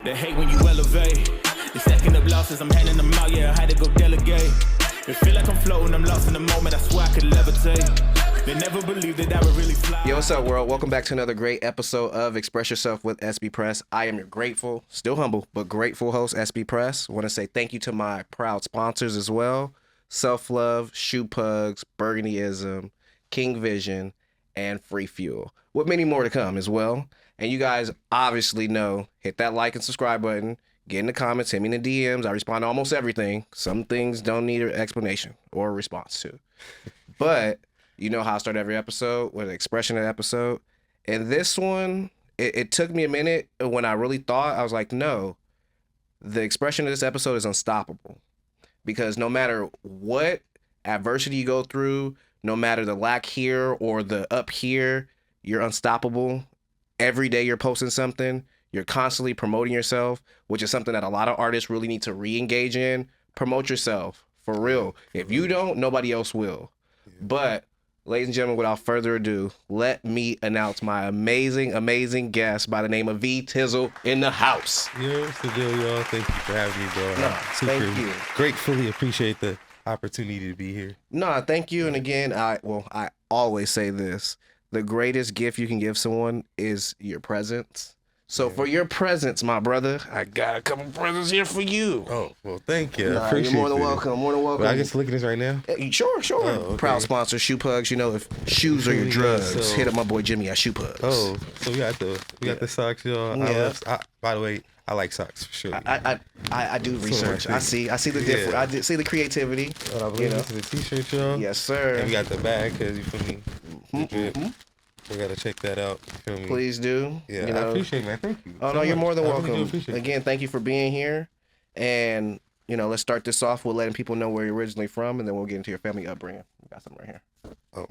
They hate when you elevate. They stacking up losses, I'm handing them out, yeah, I had to go delegate. It feel like I'm floating, I'm lost in the moment, I swear I could levitate. They never believed that I would really fly. Yo, what's up, world? Welcome back to another great episode of Express Yourself with XPress. I am your grateful, still humble, but grateful host, XPress. I want to say thank you to my proud sponsors as well. Self Love, Shoe Pugs, Burgundyism, King Vision, and Free Fuel. With many more to come as well. And you guys obviously know, hit that like and subscribe button. Get in the comments, hit me in the DMs. I respond to almost everything. Some things don't need an explanation or a response to. But you know how I start every episode with an expression of the episode. And this one, it took me a minute. When I really thought, I was like, no, the expression of this episode is unstoppable. Because no matter what adversity you go through, no matter the lack here or the up here, you're unstoppable. Every day you're posting something. You're constantly promoting yourself, which is something that a lot of artists really need to re-engage in. Promote yourself, for real. If you don't, nobody else will. But, ladies and gentlemen, without further ado, let me announce my amazing, amazing guest by the name of Tizzle in the house. Yo, what's the deal, y'all? Thank you for having me, bro. No, thank you. Gratefully appreciate the opportunity to be here. No, thank you. And again, I always say this. The greatest gift you can give someone is your presence. So for your presence, my brother, I got a couple presents here for you. Oh, well, thank you. Nah, Appreciate you're more than it. welcome. More than welcome. Well, I get to look at this right now? Sure. Oh, okay. Proud sponsor, Shoe Pugs. You know, if shoes are your Yeah, drugs, so- hit up my boy Jimmy at Shoe Pugs. Oh, so we got the socks, y'all. Yeah. By the way, I like socks for sure. I do research. I see the different. Yeah. I see the creativity. I believe this is the t-shirt, y'all. Yes, sir. And we got the bag, because you feel me? The drip. We got to check that out. You feel me? Please do. Yeah, You I know. appreciate it, man. Thank you. Oh so no, you're much. more than I really do welcome. appreciate it. Again, thank you for being here. And let's start this off with letting people know where you're originally from, and then we'll get into your family upbringing. We got something right here. Oh,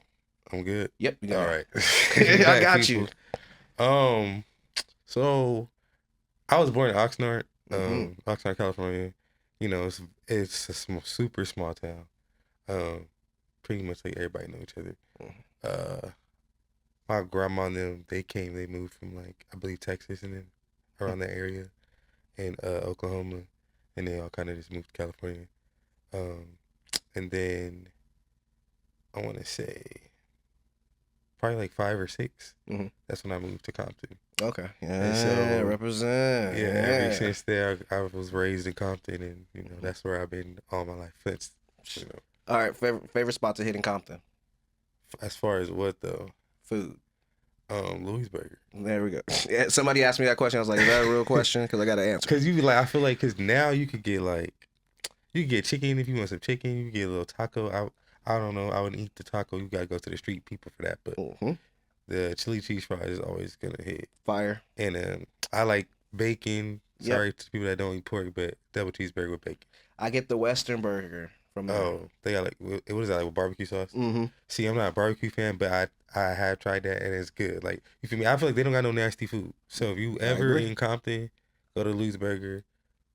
I'm good. Yep. You got All it. right. I got you. So I was born in Oxnard, Mhm. Oxnard, California. You know, it's a super small town. Pretty much like everybody know each other. My grandma and them, they moved from like, I believe Texas and then around that area, and Oklahoma, and they all kind of just moved to California. And then I want to say probably like 5 or 6. Mhm. That's when I moved to Compton. Okay. And Yeah. so- Represent. Yeah, ever since there, I was raised in Compton, and that's where I've been all my life. That's, All right. Favorite spot to hit in Compton? as far as what though, Food. Louis Burger. There we go. Yeah, somebody asked me that question. I was like, is that a real question? Because I got to answer. Cause I feel like, cause now you could get chicken if you want some chicken. You could get a little taco. I don't know. I wouldn't eat the taco. You gotta go to the street people for that. But Mm-hmm. the chili cheese fries is always gonna hit. Fire. And I like bacon. Yep. Sorry to people that don't eat pork, but double cheeseburger with bacon. I get the Western burger from there. Oh, they got like, what is that, like, with barbecue sauce? Mm-hmm. See, I'm not a barbecue fan, but I have tried that, and it's good. Like, you feel me? I feel like they don't got no nasty food. So if you ever agree. in Compton, go to Louis Burger,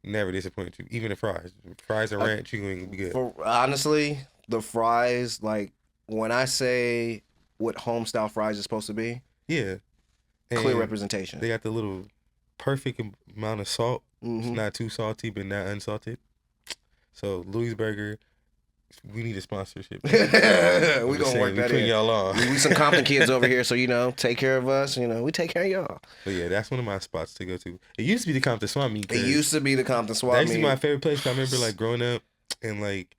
never disappoint you. Even the fries. Fries and ranch, you going to be good. Honestly, the fries, like, when I say what home style fries is supposed to be, Yeah. clear And representation. they got the little perfect amount of salt. It's Mm-hmm. not too salty, but not unsalted. So Louis Burger, we need a sponsorship. We I'm gonna just saying, work we that putting in. y'all on. We some Compton kids over here, so take care of us. We take care of y'all. But yeah, that's one of my spots to go to. It used to be the Compton Swap Meet. It used to be the Compton Swap That used to Meet. be my favorite place. I remember like growing up and like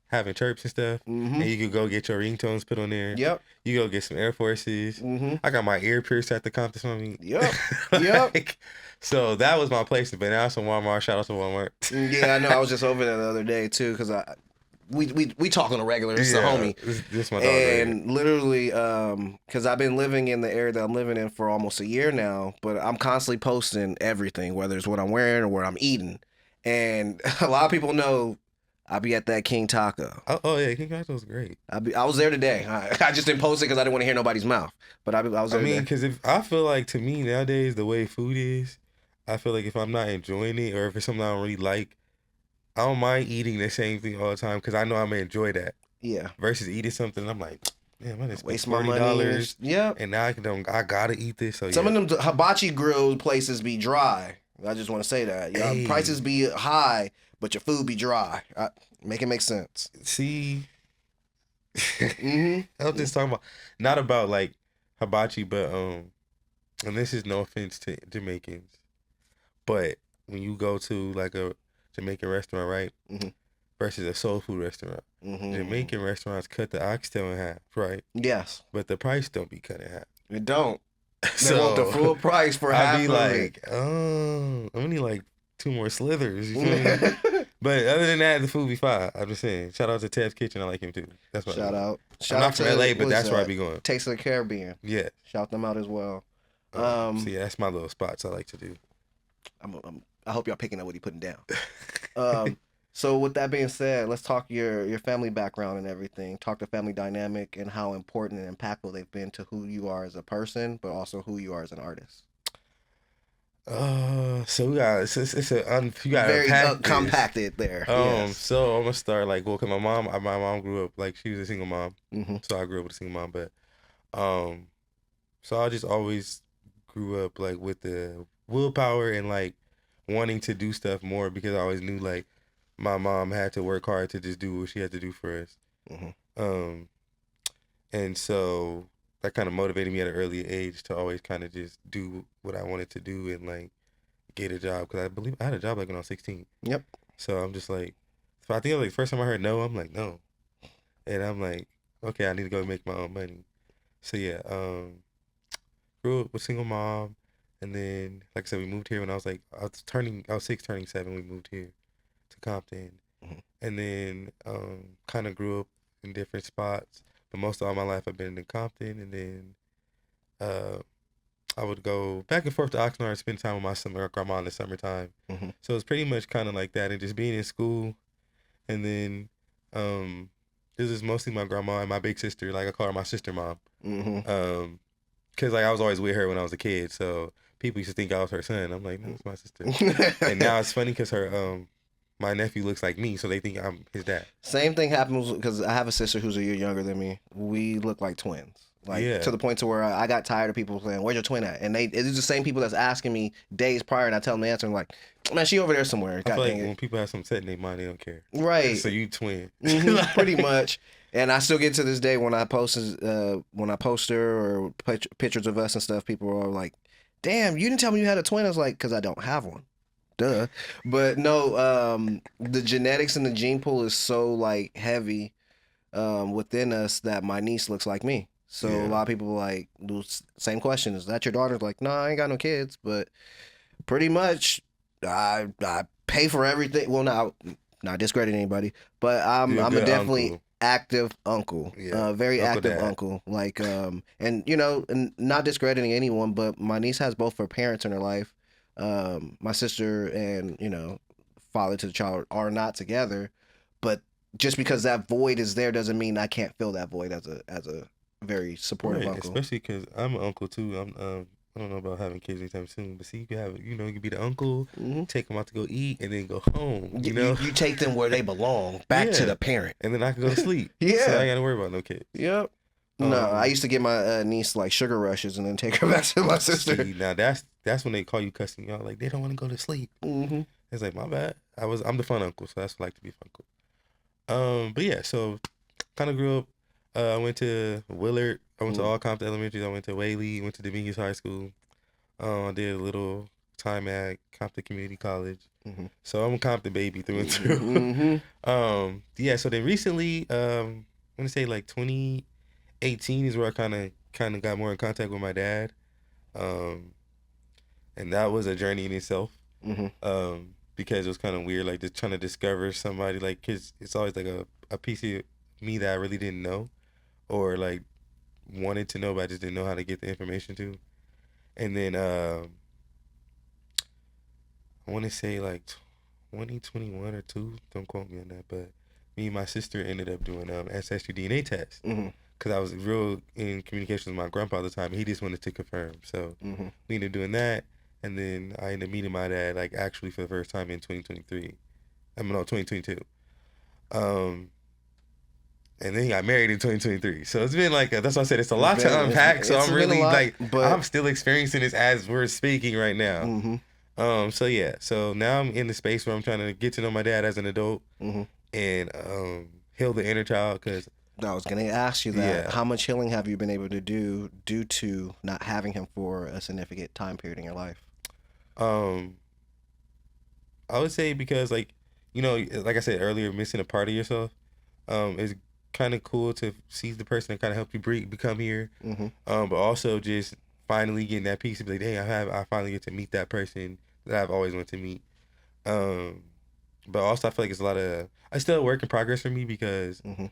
having chirps and stuff. Mm-hmm. And you could go get your ringtones put on there. Yep. You go get some Air Forces. Mm-hmm. I got my ear pierced at the Compton Swap Meet. Yep. Yep. Like, so that was my place. But now it's in Walmart. Shout out to Walmart. Yeah, I know. I was just over there the other day too, because we talk on a regular. It's a homie. This my dog. Right And literally, because I've been living in the area that I'm living in for almost a year now, but I'm constantly posting everything, whether it's what I'm wearing or what I'm eating. And a lot of people know I be at that King Taco. Oh yeah, King Taco's great. I was there today. I just didn't post it because I didn't want to hear nobody's mouth. But I was there I mean, today. because I feel like, to me nowadays, the way food is, I feel like if I'm not enjoying it, or if it's something I don't really like, I don't mind eating the same thing all the time, because I know I'm gonna enjoy that. Yeah. Versus eating something, I'm like, damn, I just spent Waste my money. $40, Yep. and now I gotta eat this. So Some yeah. of them hibachi grill places be dry. I just want to say that. Yeah, Hey. prices be high, but your food be dry. Make it make sense. See, Mm-hmm. I was just talking about, not about like hibachi, but and this is no offense to Jamaicans, but when you go to like a Jamaican restaurant, right, Mhm. versus a soul food restaurant, Jamaican restaurants cut the oxtail in half, right, Yes. but the price don't be cut in half. It don't. They want the full price for half I'd be of like, oh, I need like 2 more slithers. You feel me? But other than that, the food be fine. I'm just saying. Shout out to Ted's Kitchen. I like him too. That's what Shout out. I'm not from LA, but that's where I be be going. Taste of the Caribbean. Yeah. Shout them out as well. So yeah, that's my little spots I like to do. I hope y'all picking up what he putting down. So with that being said, let's talk your family background and everything. Talk the family dynamic and how important and impactful they've been to who you are as a person, but also who you are as an artist. So we got you got Very unpack this. compacted there. Yes. So I'm gonna start like, well, cause my mom grew up like she was a single mom, so I grew up with a single mom, but so I just always grew up like with the willpower and like wanting to do stuff more because I always knew like my mom had to work hard to just do what she had to do for us. And so that kind of motivated me at an early age to always kind of just do what I wanted to do and like get a job, because I believe I had a job like when I was 16. Yep. So I'm just like, so I think like first time I heard no, I'm like no, and I'm like, okay, I need to go make my own money. So yeah, grew up with single mom, and then like I said, we moved here when I was 6 turning 7. We moved here to Compton, and then kind of grew up in different spots. But most of all my life I've been in Compton, and then I would go back and forth to Oxnard and spend time with my grandma in the summertime. So it's pretty much kind of like that, and just being in school, and then this is mostly my grandma and my big sister. Like I call her my sister mom, because like I was always with her when I was a kid. So people used to think I was her son. I'm like, no, it's my sister. And now it's funny because her my nephew looks like me, so they think I'm his dad. Same thing happens because I have a sister who's a year younger than me. We look like twins. Like to the point to where I got tired of people saying, "Where's your twin at?" And it's the same people that's asking me days prior, and I tell them the answer. I'm like, "Man, she over there somewhere." I feel like when people have something set in their mind, they don't care. Right. So you twin. Pretty much. And I still get to this day when I post her or pictures of us and stuff, people are like, "Damn, you didn't tell me you had a twin." I was like, "Cause I don't have one." Duh. But no, the genetics and the gene pool is so like heavy within us that my niece looks like me. So a lot of people like the same question: is that your daughter? Like, no, I ain't got no kids, but pretty much I pay for everything. Well, not discrediting anybody, but I'm a definitely uncle. Active uncle. Very Uncle active Dad. uncle. Like and you know, and not discrediting anyone, but my niece has both her parents in her life. My sister and father to the child are not together, but just because that void is there doesn't mean I can't fill that void as a very supportive uncle. Especially because I'm an uncle too. I don't know about having kids anytime soon, but see, you can have, you can be the uncle, take them out to go eat, and then go home. You take them where they belong, back to the parent, and then I can go to sleep. So I ain't gotta worry about no kids. Yep. No, I used to get my niece like sugar rushes and then take her back to my sister. See, now that's when they call you cussing y'all like they don't want to go to sleep. It's like, my bad. I'm the fun uncle, so that's what I like to be fun uncle. But yeah, so kind of grew up. I went to Willard. I went to all Compton Elementaries. I went to Whaley. Went to Dominguez High School. I did a little time at Compton Community College. So I'm a Compton baby through and through. Yeah. So then recently, I'm gonna say like 2018 is where I kind of got more in contact with my dad, and that was a journey in itself. Because it was kind of weird, like just trying to discover somebody, like, 'cause it's always like a piece of me that I really didn't know, or like wanted to know, but I just didn't know how to get the information to. And then I want to say like 2021 or 2, don't quote me on that, but me and my sister ended up doing ancestry DNA test, because I was real in communication with my grandpa at the time. He just wanted to confirm, so we ended up doing that. And then I ended up meeting my dad like actually for the first time in 2023. 2022. And then he got married in 2023. So it's been like that's why I said it's a lot to unpack. So I'm really like, I'm still experiencing this as we're speaking right now. So yeah, so now I'm in the space where I'm trying to get to know my dad as an adult Mm-hmm. and heal the inner child. Cause I was gonna ask you that. yeah, How much healing have you been able to do due to not having him for a significant time period in your life? um, I would say because like like I said earlier, missing a part of yourself is kind of cool to see the person that kind of helped you become here. Mm-hmm. But also just finally getting that piece of like, dang, I finally get to meet that person that I've always wanted to meet. Um, but also I feel like it's a lot of I still a work in progress for me because Mm-hmm.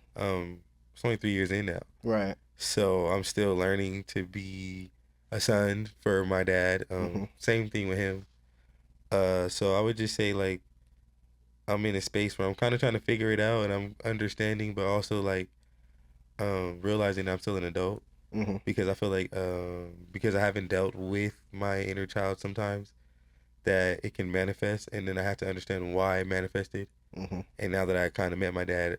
it's only 3 years in now, Right. so I'm still learning to be a son for my dad. Mm-hmm. Same thing with him. So I would just say like I'm in a space where I'm kind of trying to figure it out and I'm understanding, but also like realizing I'm still an adult Mm-hmm. because I feel like because I haven't dealt with my inner child sometimes that it can manifest, and then I have to understand why it manifested. Mm-hmm. And now that I kind of met my dad,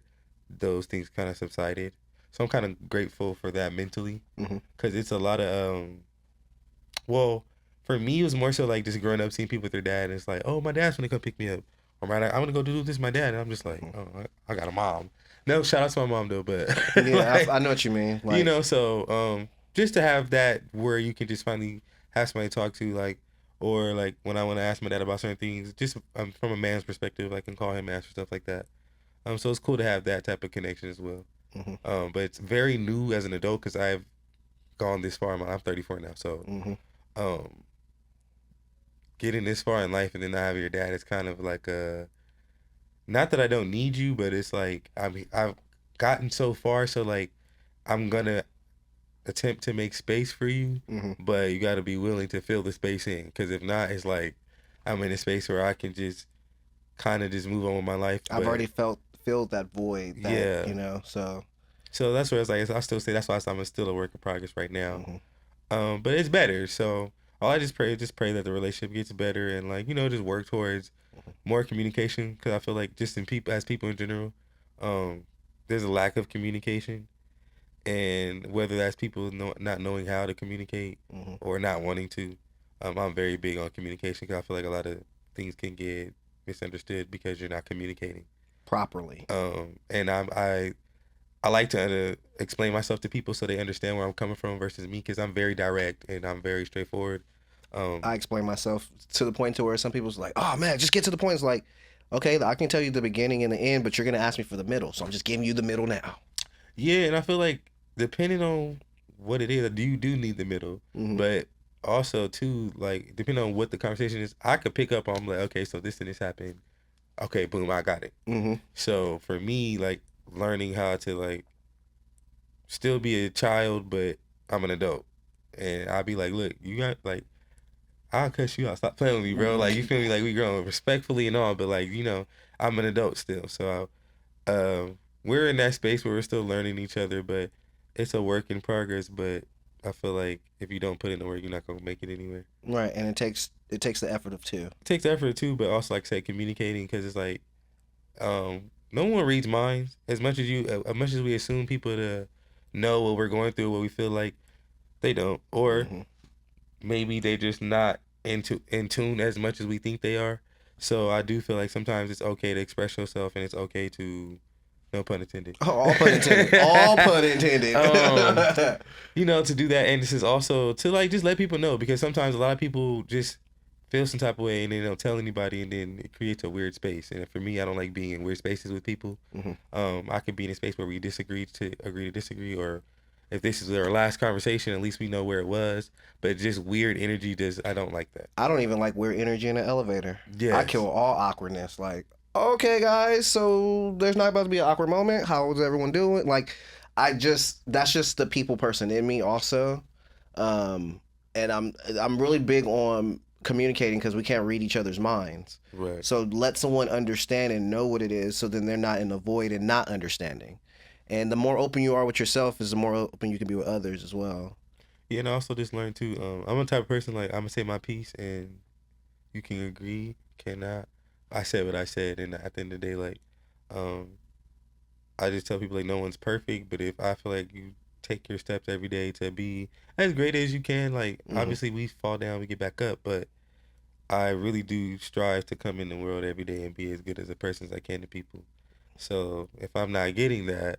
those things kind of subsided. So I'm kind of grateful for that mentally Mm-hmm. because it's a lot of well, for me, it was more so like just growing up, seeing people with their dad, and it's like, oh, my dad's gonna come pick me up, or I'm gonna go do this with my dad, and I'm just like, oh, I got a mom. No, shout out to my mom though, but Yeah, like, I know what you mean. Like, so just to have that where you can just finally have somebody to talk to, like, or like when I want to ask my dad about certain things, just from a man's perspective, I can call him, ask for stuff like that. So it's cool to have that type of connection as well. mm-hmm. But it's very new as an adult because I've gone this far. I'm 34 now, so Mm-hmm. um getting this far in life and then not having your dad is kind of like a not that I don't need you, but it's like I've gotten so far, so like I'm gonna attempt to make space for you, Mm-hmm. but you got to be willing to fill the space in, because if not, it's like I'm in a space where I can just kind of just move on with my life. I've But already filled that void. That yeah, So. so that's where it's like I still say that's why I'm still a work in progress right now. Mm-hmm. But it's better. So all I just pray that the relationship gets better and like just work towards more communication, because I feel like just in people as people in general, um, there's a lack of communication, and whether that's people not knowing how to communicate Mm-hmm. or not wanting to, I'm very big on communication because I feel like a lot of things can get misunderstood because you're not communicating. Properly. And I like to explain myself to people so they understand where I'm coming from versus me, because I'm very direct and I'm very straightforward. I explain myself to the point to where some people's like, "Oh man, just get to the point." It's like, okay, I can tell you the beginning and the end, but you're gonna ask me for the middle, so I'm just giving you the middle now. Yeah, and I feel like depending on what it is, you do need the middle, Mm-hmm. but also too, like depending on what the conversation is, I could pick up on like, okay, so this and this happened. Okay, boom, I got it. Mm-hmm. So for me, like learning how to like still be a child, but I'm an adult, and I'll be like, look, you got like I'll cuss you out. Stop playing with me, bro. Like you feel me? Like we grown respectfully and all, but like I'm an adult still. So we're in that space where we're still learning each other, but it's a work in progress. But I feel like if you don't put in the work, you're not gonna make it anywhere. Right, and it takes the effort of two. It takes effort too, but also like I say communicating, because it's like no one reads minds as much as we assume people to know what we're going through, what we feel like they don't, or Mm-hmm. maybe they just not in tune as much as we think they are. So I do feel like sometimes it's okay to express yourself, and it's okay to, no pun intended. Oh, all pun intended. All pun intended. To do that, and this is also to like just let people know, because sometimes a lot of people just feel some type of way and they don't tell anybody, and then it creates a weird space. And for me, I don't like being in weird spaces with people. Mm-hmm. I could be in a space where we agree to disagree, or if this is our last conversation, at least we know where it was. But just weird energy I don't like that. I don't even like weird energy in the elevator. Yes. I kill all awkwardness. Like, okay, guys, so there's not about to be an awkward moment. How's everyone doing? Like, that's just the people person in me also. And I'm really big on communicating because we can't read each other's minds. Right. So let someone understand and know what it is, so then they're not in the void and not understanding. And the more open you are with yourself is the more open you can be with others as well. Yeah, and I also just learned too. I'm a type of person like I'm gonna say my piece, and you can agree, cannot. I said what I said, and at the end of the day, like, I just tell people like no one's perfect, but if I feel like you take your steps every day to be as great as you can, like Mhm. obviously we fall down, we get back up, but I really do strive to come in the world every day and be as good as a person as I can to people. So if I'm not getting that,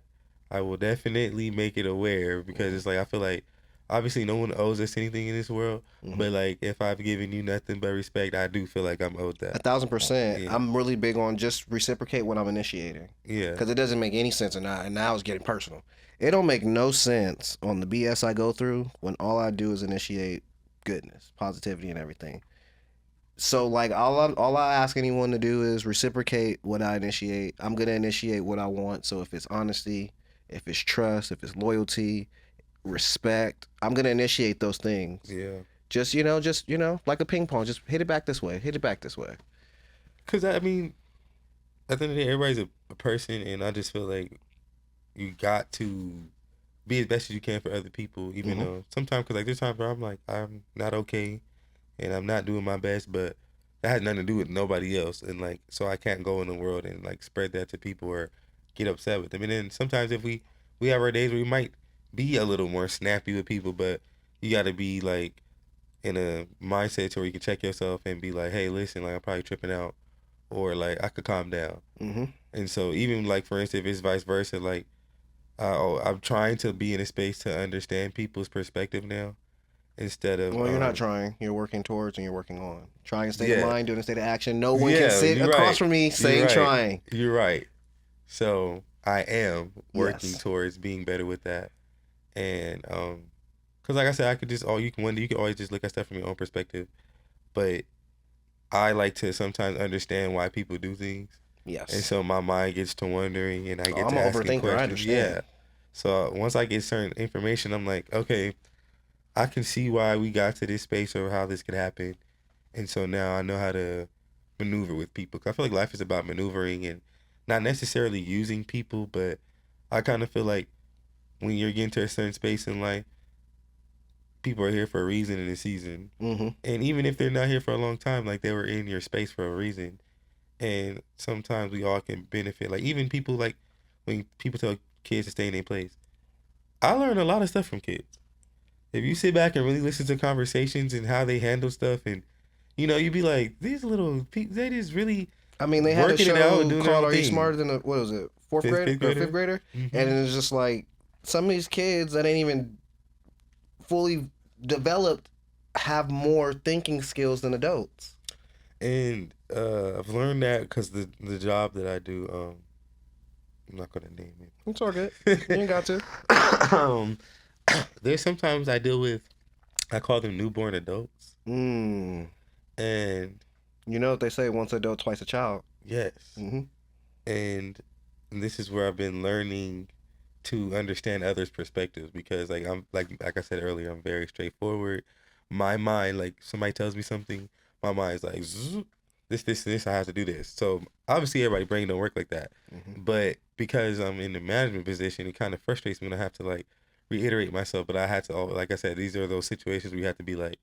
I will definitely make it aware because it's like I feel like obviously no one owes us anything in this world, but like if I've given you nothing but respect, I do feel like I'm owed that. 1,000%. Yeah. I'm really big on just reciprocate what I'm initiating. Yeah. Because it doesn't make any sense, and now it's getting personal. It don't make no sense on the BS I go through when all I do is initiate goodness, positivity, and everything. So like all I ask anyone to do is reciprocate what I initiate. I'm gonna initiate what I want. So if it's honesty, if it's trust, if it's loyalty, respect, I'm gonna initiate those things. Yeah. Just like a ping pong, just hit it back this way, hit it back this way. Cause I mean, at the end of the day, everybody's a person, and I just feel like you got to be as best as you can for other people, even though sometimes, cause like there's times where I'm like I'm not okay, and I'm not doing my best, but that has nothing to do with nobody else, and like so I can't go in the world and like spread that to people or get upset with them. And then sometimes if we have our days where we might be a little more snappy with people, but you got to be like in a mindset to where you can check yourself and be like, hey, listen, like I'm probably tripping out, or like I could calm down. And so even like for instance, if it's vice versa, like I'm trying to be in a space to understand people's perspective now instead of. Well, you're not trying. You're working towards and you're working on. Trying to state of Yeah. mind, doing a state of action. No one Yeah, can sit you're across right. from me You're saying right. trying. You're right. So I am working Yes. towards being better with that, and because like I said, I could just you can always just look at stuff from your own perspective, but I like to sometimes understand why people do things. Yes. And so my mind gets to wondering, and I get I'm to an asking overthinker, questions. I understand. Yeah. So once I get certain information, I'm like, okay, I can see why we got to this space or how this could happen, and so now I know how to maneuver with people. 'Cause I feel like life is about maneuvering and not necessarily using people, but I kind of feel like when you're getting to a certain space in life, people are here for a reason in a season, and even if they're not here for a long time, like they were in your space for a reason. And sometimes we all can benefit. Like even people like when people tell kids to stay in their place. I learned a lot of stuff from kids. If you sit back and really listen to conversations and how they handle stuff, and you'd be like, these little people, they just really. I mean, they had a working it out show and doing their called own "Are You thing. Smarter Than a What was it? Fourth Fifth grade or grader? fifth grader?" And it's just like some of these kids that ain't even fully developed have more thinking skills than adults. And I've learned that because the job that I do, I'm not gonna name it. It's all good. You ain't got to. There's sometimes I deal with, I call them newborn adults, and You know what they say: once adult, twice a child. yes, and this is where I've been learning to understand others' perspectives because I'm like I said earlier, I'm very straightforward. My mind, like somebody tells me something, my mind's like zzz, this I have to do this. So obviously everybody's brain don't work like that, but because I'm in the management position, it kind of frustrates me when I have to like reiterate myself. But I had to, like I said, these are those situations where you have to be like,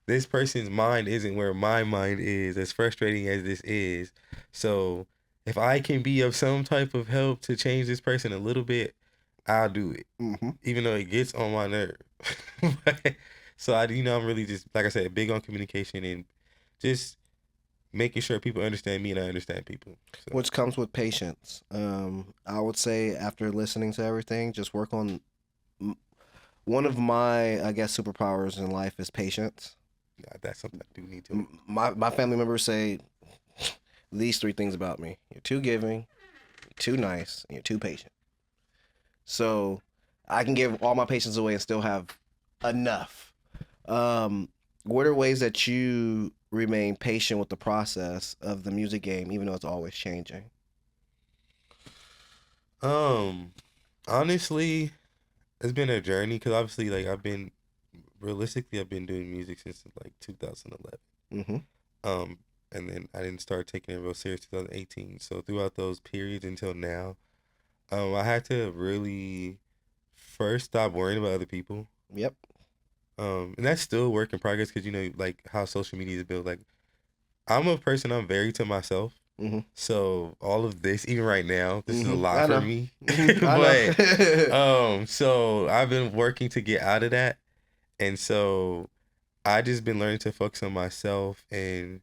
this person's mind isn't where my mind is, as frustrating as this is. So if I can be of some type of help to change this person a little bit, I'll do it, even though it gets on my nerve. So I'm really just, like I said, big on communication and just making sure people understand me and I understand people. So. Which comes with patience. I would say after listening to everything, just work on one of my, I guess, superpowers in life is patience. Yeah, that's something I do need to. My family members say these 3 things about me: you're too giving, you're too nice, and you're too patient. So I can give all my patience away and still have enough. What are ways that you remain patient with the process of the music game, even though it's always changing? Honestly, it's been a journey because obviously, like I've been doing music since like 2011. And then I didn't start taking it real serious 2018. So throughout those periods until now, I had to really first stop worrying about other people. Yep. And that's still a work in progress because like how social media is built. Like I'm a person, I'm very to myself. So all of this, even right now, this is a lot for me. But so I've been working to get out of that, and so I just been learning to focus on myself and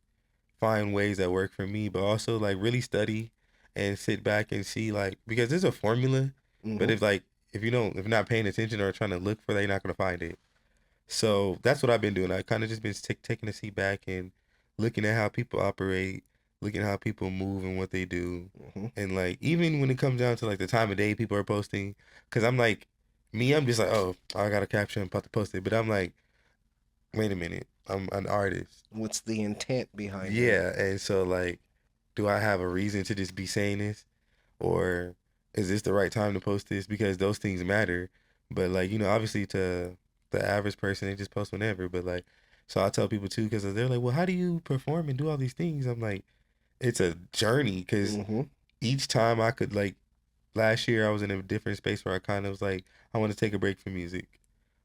find ways that work for me, but also like really study and sit back and see like because there's a formula, but Mm-hmm. if you're not paying attention or trying to look for that, you're not gonna find it. So that's what I've been doing. I kind of just been taking a seat back and looking at how people operate, looking at how people move and what they do, Mm-hmm. and like even when it comes down to like the time of day people are posting, because I'm like, I'm just like, oh, I got a caption, I'm about to post it, but I'm like, wait a minute, I'm an artist. What's the intent behind it? Yeah, and so like, do I have a reason to just be saying this, or is this the right time to post this? Because those things matter. But like obviously to the average person, they just post whenever. But like, so I tell people too, because they're like, well, how do you perform and do all these things? I'm like, it's a journey. Because Mm-hmm. each time I could like, last year I was in a different space where I kind of was like, I want to take a break from music.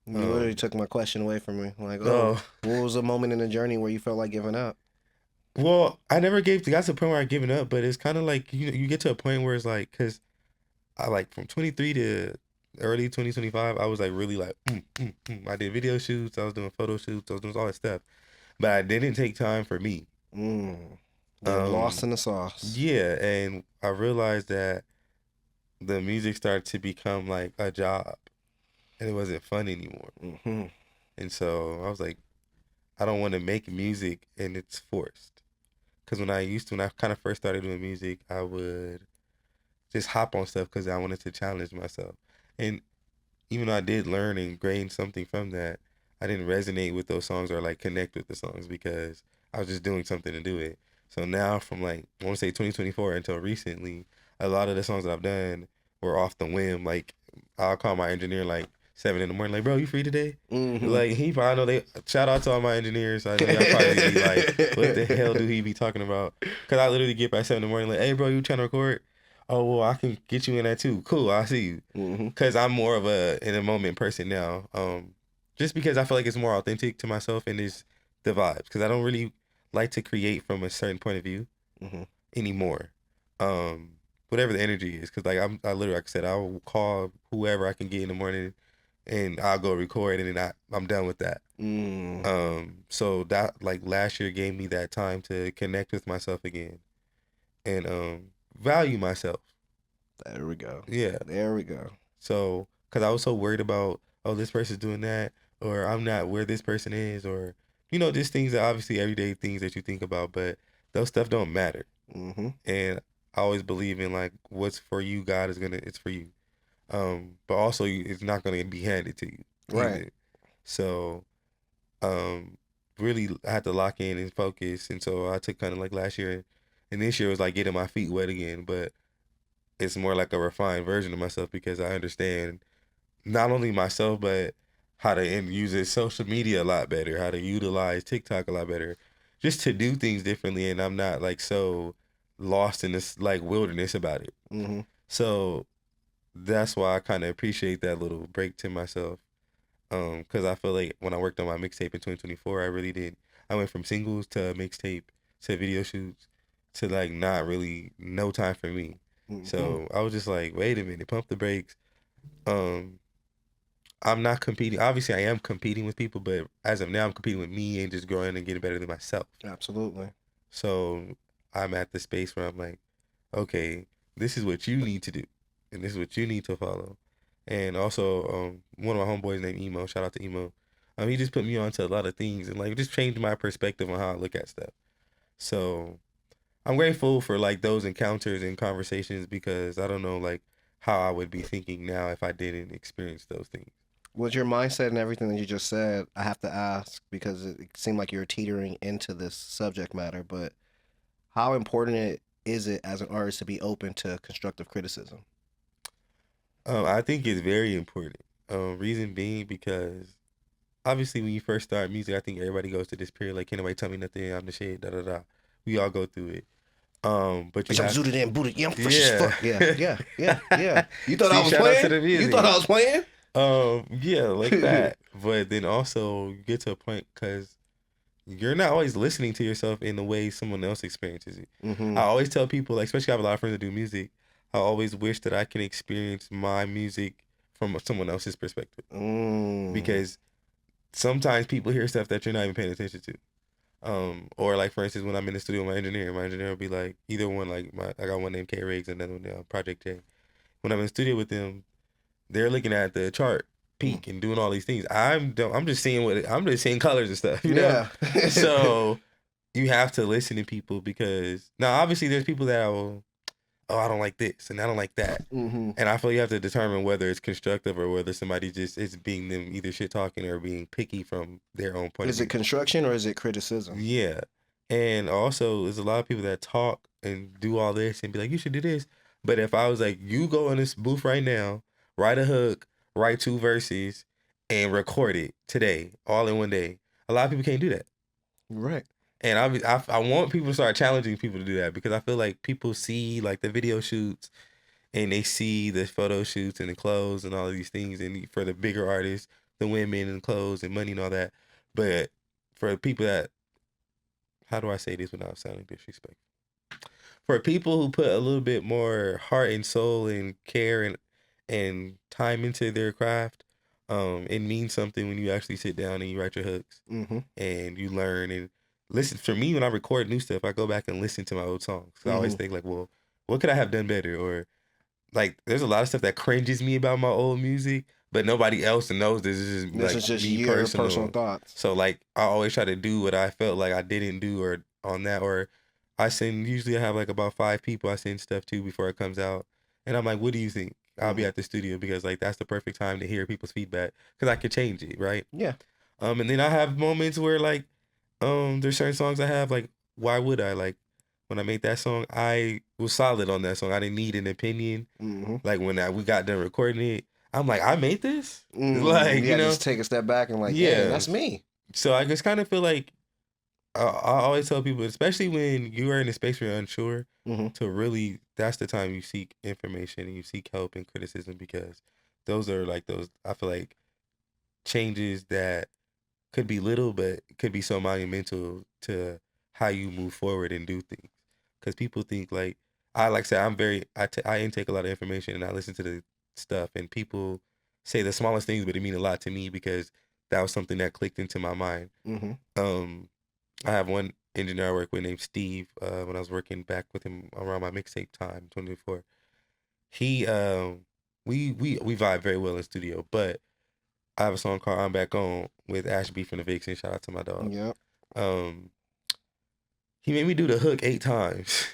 You literally took my question away from me. Like, oh, Oh, what was a moment in the journey where you felt like giving up? well, I never got to the point where I given up, but it's kind of like you get to a point where it's like, because I like from 23 to early 2025, I was like really like, I did video shoots, I was doing photo shoots, I was doing all that stuff, but I didn't take time for me. Mm. You're lost in the sauce. Yeah, and I realized that the music started to become like a job, and it wasn't fun anymore. Mm-hmm. And so I was like, I don't want to make music and it's forced. Because when I kind of first started doing music, I would just hop on stuff because I wanted to challenge myself. And even though I did learn and gain something from that, I didn't resonate with those songs or like connect with the songs because I was just doing something to do it. So now from like I want to say 2024 until recently, a lot of the songs that I've done were off the whim. Like I'll call my engineer like 7 in the morning, like, bro, you free today? Mm-hmm. Like he probably know they shout out to all my engineers. I know y'all probably be like, what the hell do he be talking about? Cause I literally get by 7 in the morning, like, hey bro, you trying to record? Oh well, I can get you in that too. Cool, I see you. Mm-hmm. Cause I'm more of a in a moment person now. Just because I feel like it's more authentic to myself and it's the vibes. Cause I don't really like to create from a certain point of view Mm-hmm. anymore. Whatever the energy is. Cause like I literally, like I said, I will call whoever I can get in the morning, and I'll go record, and then I'm done with that. Mm. So that like last year gave me that time to connect with myself again, and value myself. There we go. Yeah. There we go. So, because I was so worried about, oh, this person's doing that, or I'm not where this person is, or, just things that obviously everyday things that you think about, but those stuff don't matter. Mm-hmm. And I always believe in like, what's for you, God it's for you. But also it's not going to be handed to you. Right. Either. So, really I had to lock in and focus. And so I took kind of like last year, and this year was like getting my feet wet again, but it's more like a refined version of myself because I understand not only myself, but how to use social media a lot better, how to utilize TikTok a lot better, just to do things differently. And I'm not like so lost in this like wilderness about it. Mm-hmm. So that's why I kind of appreciate that little break to myself. Because I feel like when I worked on my mixtape in 2024, I really did. I went from singles to mixtape to video shoots to like not really no time for me. Mm-hmm. So I was just like, wait a minute, pump the brakes. I'm not competing. Obviously, I am competing with people, but as of now, I'm competing with me and just growing and getting better than myself. Absolutely. So I'm at the space where I'm like, okay, this is what you need to do, and this is what you need to follow. And also, one of my homeboys named Emo. Shout out to Emo. He just put me on to a lot of things and like just changed my perspective on how I look at stuff. So I'm grateful for like those encounters and conversations because I don't know like how I would be thinking now if I didn't experience those things. With your mindset and everything that you just said, I have to ask because it seemed like you're teetering into this subject matter, but how important is it as an artist to be open to constructive criticism? I think it's very important. Reason being because obviously when you first start music, I think everybody goes to this period like, can't nobody tell me nothing, I'm the shit, da da da. We all go through it. But you Bitch, I'm have zooted in, booted. Yeah, I'm fresh as fuck. Yeah. You thought See, I was shout out to playing? the music. You thought I was playing? Yeah, like that. But then also you get to a point because you're not always listening to yourself in the way someone else experiences it. Mm-hmm. I always tell people, like, especially I have a lot of friends that do music, I always wish that I can experience my music from someone else's perspective. Mm. Because sometimes people hear stuff that you're not even paying attention to. Or like for instance, when I'm in the studio with my engineer will be like, either one, like I got one named K Riggs and another one Project J. When I'm in the studio with them, they're looking at the chart peak and doing all these things. I'm just seeing colors and stuff, you know? Yeah. So you have to listen to people, because now obviously there's people that will, oh, I don't like this and I don't like that. Mm-hmm. And I feel you have to determine whether it's constructive or whether somebody just is being them either shit talking or being picky from their own point of Is view. it construction or is it criticism? Yeah. And also there's a lot of people that talk and do all this and be like, you should do this. But if I was like, you go in this booth right now, write a hook, write 2 verses, and record it today, all in one day, a lot of people can't do that. Right. And I want people to start challenging people to do that, because I feel like people see like the video shoots and they see the photo shoots and the clothes and all of these things, and for the bigger artists, the women and clothes and money and all that. But for people that, how do I say this without sounding disrespectful? For people who put a little bit more heart and soul and care and time into their craft, it means something when you actually sit down and you write your hooks and you learn and listen. For me, when I record new stuff, I go back and listen to my old songs. I always think like, well, what could I have done better? Or like, there's a lot of stuff that cringes me about my old music, but nobody else knows this is just me your personal thoughts. So like, I always try to do what I felt like I didn't do or on that, or usually I have like about 5 people I send stuff to before it comes out. And I'm like, what do you think? I'll be at the studio, because like that's the perfect time to hear people's feedback, because I could change it, right? Yeah. And then I have moments where like, there's certain songs I have, like, why would I? Like, when I made that song, I was solid on that song. I didn't need an opinion. Like when we got done recording it, I'm like, I made this? Like, you know? Just take a step back and like, yeah, that's me. So I just kind of feel like, I always tell people, especially when you are in a space where you're unsure, to really, that's the time you seek information and you seek help and criticism, because those are like those, I feel like, changes that could be little, but could be so monumental to how you move forward and do things. Because people think like I say, I intake a lot of information and I listen to the stuff, and people say the smallest things, but it mean a lot to me because that was something that clicked into my mind. I have one engineer I work with named Steve. When I was working back with him around my mixtape time, 2024, he we vibe very well in studio. But I have a song called "I'm Back On" with Ashby from the Vixen. Shout out to my dog. Yep. He made me do the hook 8 times.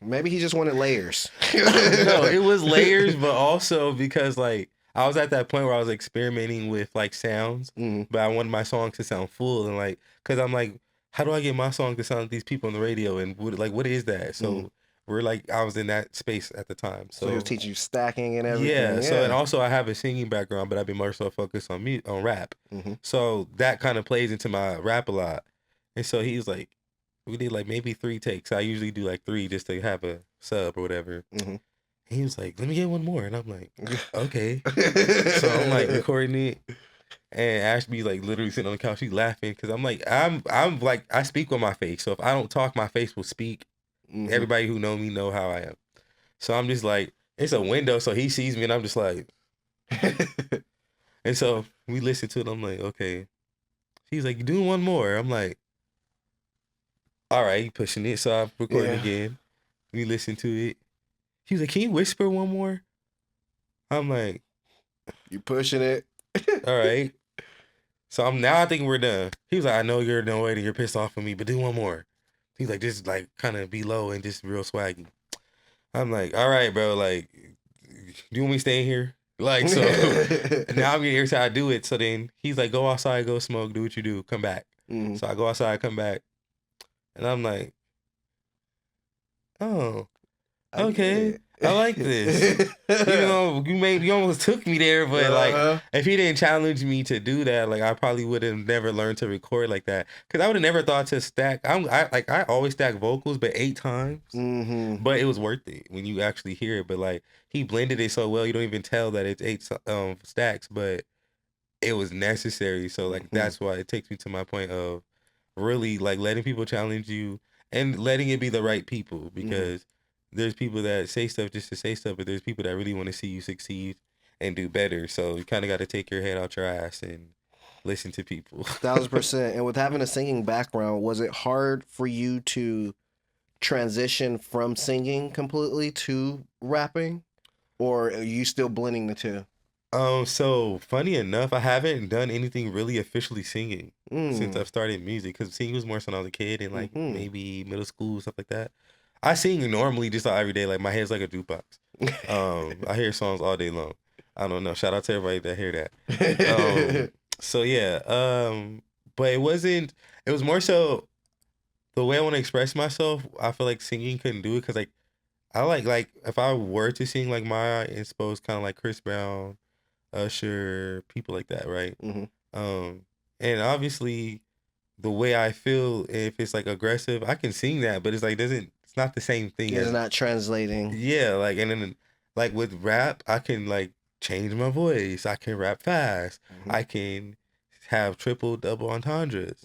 Maybe he just wanted layers. No, it was layers, but also because like I was at that point where I was experimenting with like sounds, but I wanted my song to sound full, and like, cause I'm like, how do I get my song to sound like these people on the radio, and what is that? So we're like, I was in that space at the time. So he was teaching you stacking and everything. Yeah. So and also I have a singing background, but I've been more so focused on rap. So that kind of plays into my rap a lot. And so he's like, we did like maybe 3 takes. I usually do like 3 just to have a sub or whatever. He was like, let me get one more. And I'm like, okay. So I'm like recording it. And Ashby's like literally sitting on the couch. She's laughing because I'm like, I'm like, I speak with my face. So if I don't talk, my face will speak. Everybody who know me know how I am. So I'm just like, it's a window. So he sees me and I'm just like. And so we listen to it. I'm like, okay. He's like, you doing one more. I'm like, all right, he pushing it. So I recorded again. We listen to it. He was like, can you whisper one more? I'm like, you pushing it. All right. So I think we're done. He was like, I know you're annoyed and you're pissed off with me, but do one more. He's like, just like kind of be low and just real swaggy. I'm like, all right, bro. Like, do you want me to stay in here? Like, so now I'm getting every time I do it. So then he's like, go outside, go smoke, do what you do, come back. So I go outside, come back. And I'm like, oh, okay. I like this. You know, you almost took me there, but like, if he didn't challenge me to do that, like, I probably would have never learned to record like that. Cause I would have never thought to stack. I always stack vocals, but 8 times. But it was worth it when you actually hear it. But like, he blended it so well, you don't even tell that it's 8 stacks, but it was necessary. So like, that's why it takes me to my point of really like letting people challenge you and letting it be the right people, because there's people that say stuff just to say stuff, but there's people that really want to see you succeed and do better. So you kind of got to take your head out your ass and listen to people. 1,000%. And with having a singing background, was it hard for you to transition from singing completely to rapping, or are you still blending the two? So funny enough, I haven't done anything really officially singing since I've started music. Cause singing was more so when I was a kid and like maybe middle school stuff like that. I sing normally just like every day. Like my head's like a jukebox. I hear songs all day long. I don't know. Shout out to everybody that hear that. So yeah. But it wasn't. It was more so the way I want to express myself. I feel like singing couldn't do it because like I like if I were to sing like Maya, it's supposed kind of like Chris Brown, Usher, people like that, right? Mm-hmm. And obviously the way I feel, if it's like aggressive, I can sing that, but it's like it's not the same thing It's as not translating. yeah, like and then like with rap, I can like change my voice. I can rap fast. I can have triple, double entendres.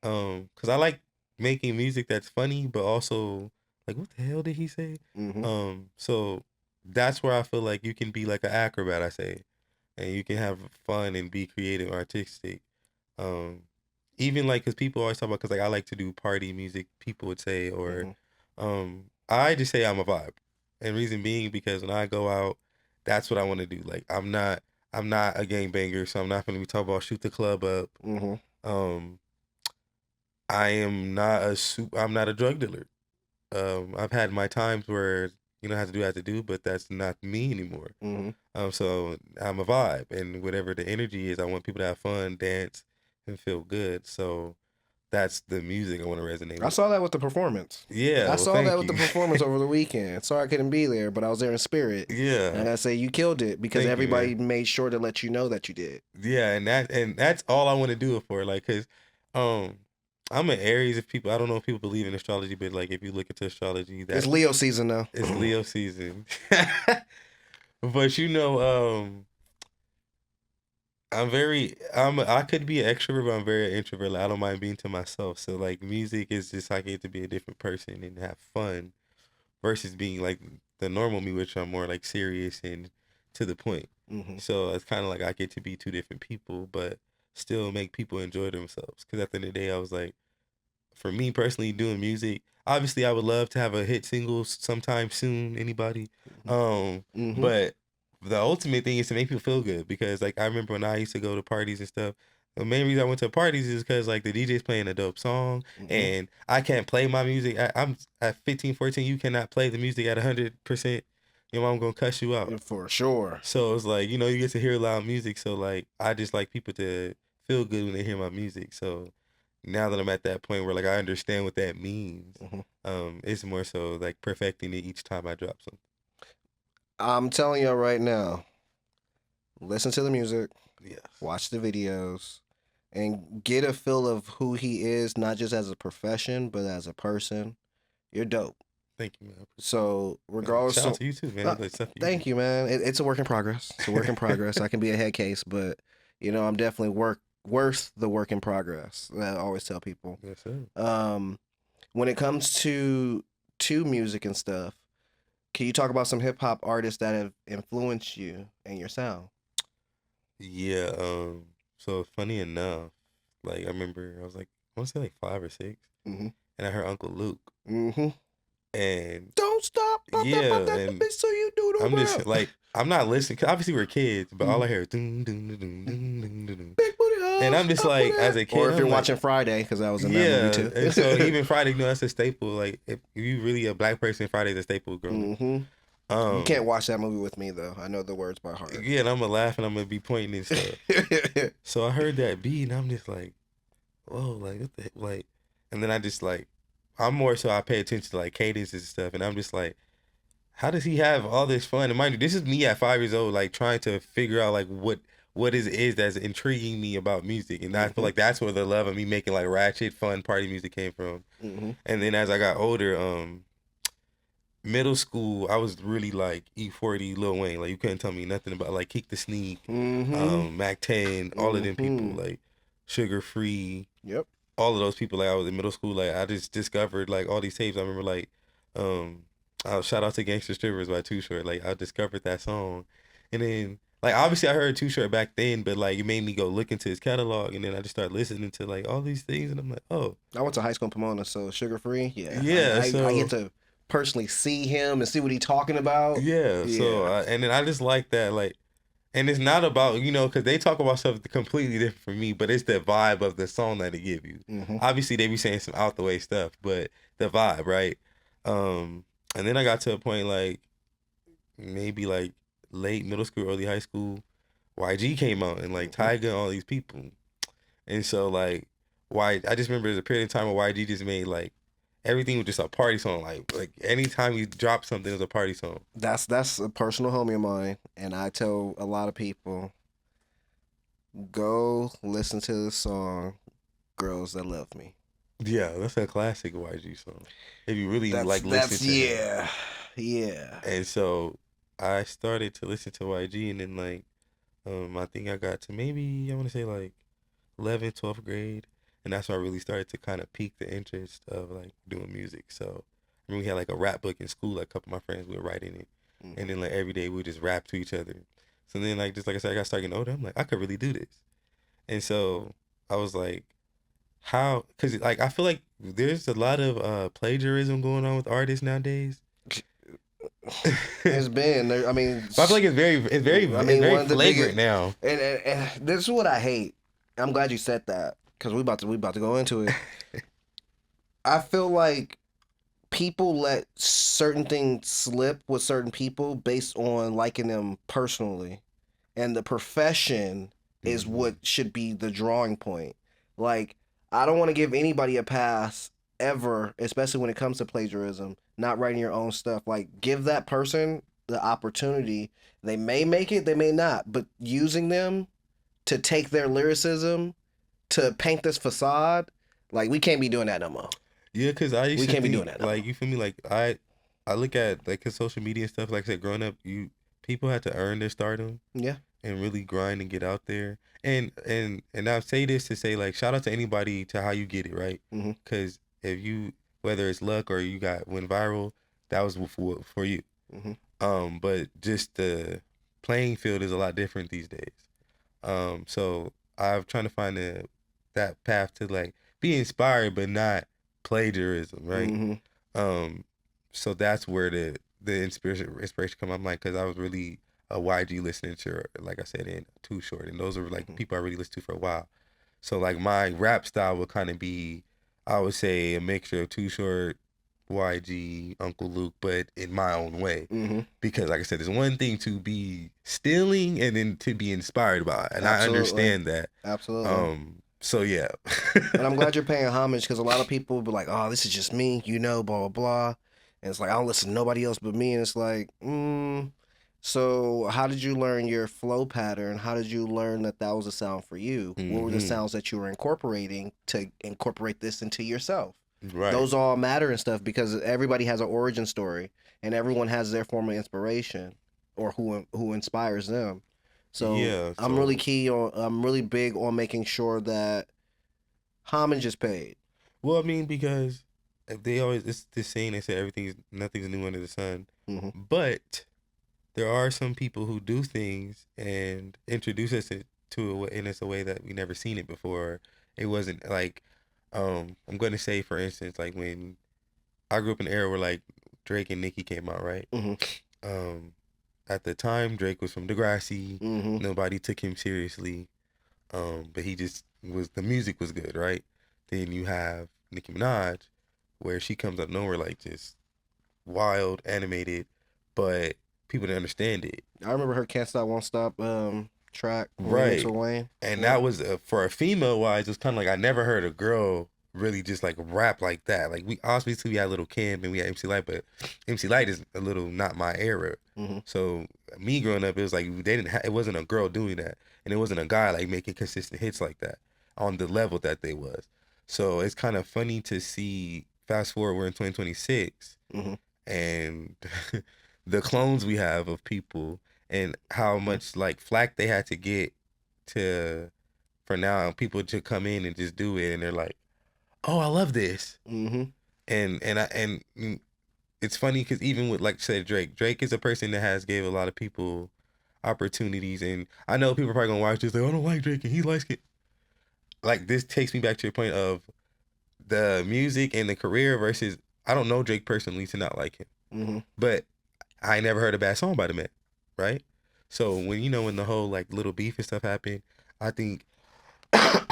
Cause I like making music that's funny, but also like what the hell did he say? So that's where I feel like you can be like an acrobat, I say, and you can have fun and be creative, artistic. Even like because people always talk about because like I like to do party music, people would say, or I just say I'm a vibe, and reason being because when I go out, that's what I want to do. Like I'm not a gangbanger, so I'm not gonna be talking about shoot the club up. I am not I'm not a drug dealer. I've had my times where I have to do, but that's not me anymore. So I'm a vibe, and whatever the energy is, I want people to have fun, dance, and feel good. So that's the music I want to resonate with. I saw that with the performance. Yeah, I well, saw thank that with the you. performance over the weekend. Sorry I couldn't be there, but I was there in spirit. Yeah. And I say you killed it because Thank you, everybody man. made sure to let you know that you did. Yeah, and that's all I want to do it for. Like, cause I'm an Aries. If people, I don't know if people believe in astrology, but like if you look into astrology, It's Leo season though. It's Leo season. But I could be an extrovert, but I'm very introvert. Like, I don't mind being to myself. So like music is just I get to be a different person and have fun versus being like the normal me, which I'm more like serious and to the point. So it's kind of like I get to be two different people, but still make people enjoy themselves. Because at the end of the day, I was like, for me personally, doing music, obviously I would love to have a hit single sometime soon. Anybody, but the ultimate thing is to make people feel good. Because like I remember when I used to go to parties and stuff. The main reason I went to parties is because like the DJ's playing a dope song and I can't play my music. I'm at 15, 14. You cannot play the music at 100%. Your mom gonna cuss you out. For sure. So it's like, you get to hear loud music. So like, I just like people to feel good when they hear my music. So now that I'm at that point where like I understand what that means, it's more so like perfecting it each time I drop something. I'm telling you right now, listen to the music, Yes. watch the videos, and get a feel of who he is, not just as a profession, but as a person. You're dope. Thank you, man. So regardless, shout out to you too, man. Thank you, man. It's a work in progress. It's a work in progress. I can be a head case, but I'm definitely worth the work in progress. I always tell people. Yes, sir. When it comes to music and stuff, can you talk about some hip hop artists that have influenced you and your sound? Yeah. So funny enough, like I remember I was like I want to say like 5 or 6, and I heard Uncle Luke. And don't stop, and so you do the I'm rap. just like I'm not listening because obviously we're kids, but all I hear is ding ding ding ding ding ding ding. Big booty house, And I'm just like as a kid, or if you're I'm like, watching Friday, because I was in that movie too. and so even Friday, that's a staple. Like if you really a black person, Friday's a staple growing up. You can't watch that movie with me though. I know the words by heart. Yeah, and I'm gonna laugh and I'm gonna be pointing and stuff. So I heard that beat and I'm just like, whoa, like what the heck? Like, and then I just like, I'm more so I pay attention to like cadences and stuff, and I'm just like, how does he have all this fun? And mind you, this is me at 5 years old, like trying to figure out like what is that's intriguing me about music, and I feel like that's where the love of me making like ratchet fun party music came from. And then as I got older, middle school, I was really like E40, Lil Wayne. Like you couldn't tell me nothing about like Keek the Sneak, Mac 10, all of them people, like Sugar Free. Yep. All of those people. Like I was in middle school, like I just discovered like all these tapes. I remember like, shout out to Gangsta Strippers by Too Short. Like I discovered that song, and then like obviously I heard Too Short back then, but like it made me go look into his catalog, and then I just started listening to like all these things, and I'm like, oh I went to high school in Pomona, so Sugar Free. Yeah, yeah, I so get to personally see him and see what he's talking about. yeah, so Yeah. and then I just like that, like, and it's not about because they talk about stuff completely different from me, but it's the vibe of the song that they give you. Hmm. Obviously, they be saying some out the way stuff, but the vibe, right? And then I got to a point like maybe like late middle school, early high school. YG came out and like Tyga and all these people. And so like I just remember there's a period of time where YG just made like everything was just a party song. Like anytime you drop something, it was a party song. That's a personal homie of mine, and I tell a lot of people, go listen to the song "Girls That Love Me." Yeah, that's a classic YG song. If you really like That's listen to him. yeah, yeah. And so I started to listen to YG, and then like I think I got to maybe I want to say like 11th, 12th grade, and that's when I really started to kind of pique the interest of like doing music. So I mean, we had like a rap book in school. Like a couple of my friends would write in it, and then like every day we would just rap to each other. So then like just like I said, I got started getting older. I'm like I could really do this, and so I was like, how? Because like I feel like there's a lot of plagiarism going on with artists nowadays. It's been there. I mean, But I feel like it's very I mean, one of the flagrant biggest, now. and this is what I hate. I'm glad you said that because we about to go into it. I feel like people let certain things slip with certain people based on liking them personally, and the profession is what should be the drawing point. Like, I don't want to give anybody a pass ever, especially when it comes to plagiarism, not writing your own stuff. Like, give that person the opportunity. They may make it, they may not, but using them to take their lyricism to paint this facade, like, we can't be doing that no more. Yeah, because I used We to can't be think, doing that no like, more. you feel me? Like, I look at, like, 'cause social media and stuff, like I said, growing up, people had to earn their stardom Yeah. and really grind and get out there. And I say this to say, like, shout out to anybody to how you get it, right? Mhm. Because if whether it's luck or went viral, that was for you. Mhm. But just the playing field is a lot different these days. So I'm trying to find that path to like be inspired, but not plagiarism, right? Mhm. So that's where the inspiration come. I'm like, because I was really a YG listening to, like I said, in Too Short, and those are like people I really listened to for a while. So like my rap style would kind of be, I would say, a mixture of Too Short, YG, Uncle Luke, but in my own way. Mhm. Because like I said, there's one thing to be stealing and then to be inspired by, and I Absolutely. understand that. Absolutely. So yeah. And I'm glad you're paying homage because a lot of people will be like, oh, this is just me, blah, blah, blah. And it's like, I don't listen to nobody else but me. And it's like, so how did you learn your flow pattern? How did you learn that was a sound for you? What were the sounds that you were incorporating to incorporate this into yourself? Right. Those all matter and stuff because everybody has an origin story and everyone has their form of inspiration or who inspires them. So Yeah, I'm really big on making sure that homage is paid. Well, I mean, because it's this saying, they say nothing's new under the sun. Hmm. But there are some people who do things and introduce us in a way that we never seen it before. It wasn't like, I'm going to say, for instance, like when I grew up in an era where like Drake and Nicki came out, right? Hmm. At the time, Drake was from Degrassi. Hmm. Nobody took him seriously. But he just the music was good, right? Then you have Nicki Minaj, where she comes out of nowhere like just wild, animated, but people didn't understand it. I remember her "Can't Stop Won't Stop" track, Right. remix with Wayne. And that was for a female wise, it's kind of like I never heard a girl really just like rap like that. Like we obviously had Little Kim and we had MC Light, but MC Light is a little not my era. Hmm. So me growing up, it was like it wasn't a girl doing that, and it wasn't a guy like making consistent hits like that on the level that they was. So it's kind of funny to see. Fast forward, we're in 2026, Hmm. and the clones we have of people and how much like flack they had to get for now people to come in and just do it, and they're like, oh, I love this. Hmm. And it's funny because even with like say Drake is a person that has gave a lot of people opportunities. And I know people are probably gonna watch this like, I don't like Drake and he likes it. Like this takes me back to your point of the music and the career versus I don't know Drake personally to not like him, Mm-hmm. but I never heard a bad song by the man, right? So when the whole like little beef and stuff happened, I think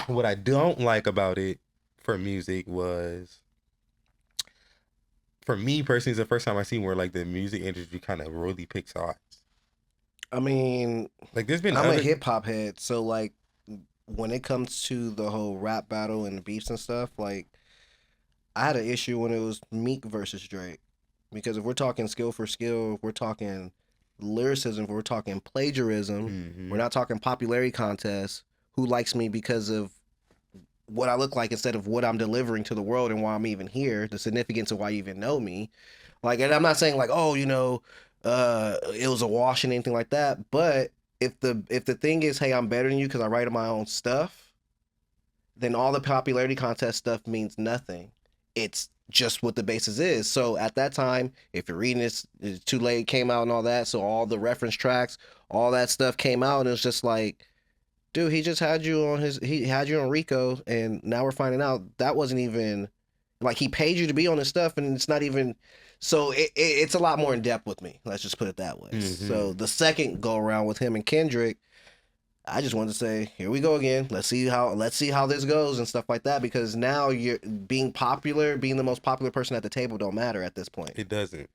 what I don't like about it for music was, for me personally, it's the first time I seen where like the music industry kind of really picks sides. I mean, Like there's been I'm a other hip hop head, so like when it comes to the whole rap battle and the beefs and stuff, like I had an issue when it was Meek versus Drake. Because if we're talking skill for skill, if we're talking lyricism, if we're talking plagiarism, we're not talking popularity contests. Who likes me because of what I look like instead of what I'm delivering to the world and why I'm even here, the significance of why you even know me. Like, and I'm not saying like, oh, it was a wash and anything like that. But if the thing is, hey, I'm better than you because I write my own stuff, then all the popularity contest stuff means nothing. It's just what the basis is. So at that time, if you're reading this, it's Too Late came out and all that. So all the reference tracks, all that stuff came out, and it's just like, dude, he had you on Rico, and now we're finding out that wasn't even like he paid you to be on this stuff, and it's not even. So it's a lot more in depth with me. Let's just put it that way. So the second go around with him and Kendrick, I just wanted to say, here we go again. Let's see how this goes and stuff like that. Because now you're being popular, being the most popular person at the table don't matter at this point. It doesn't.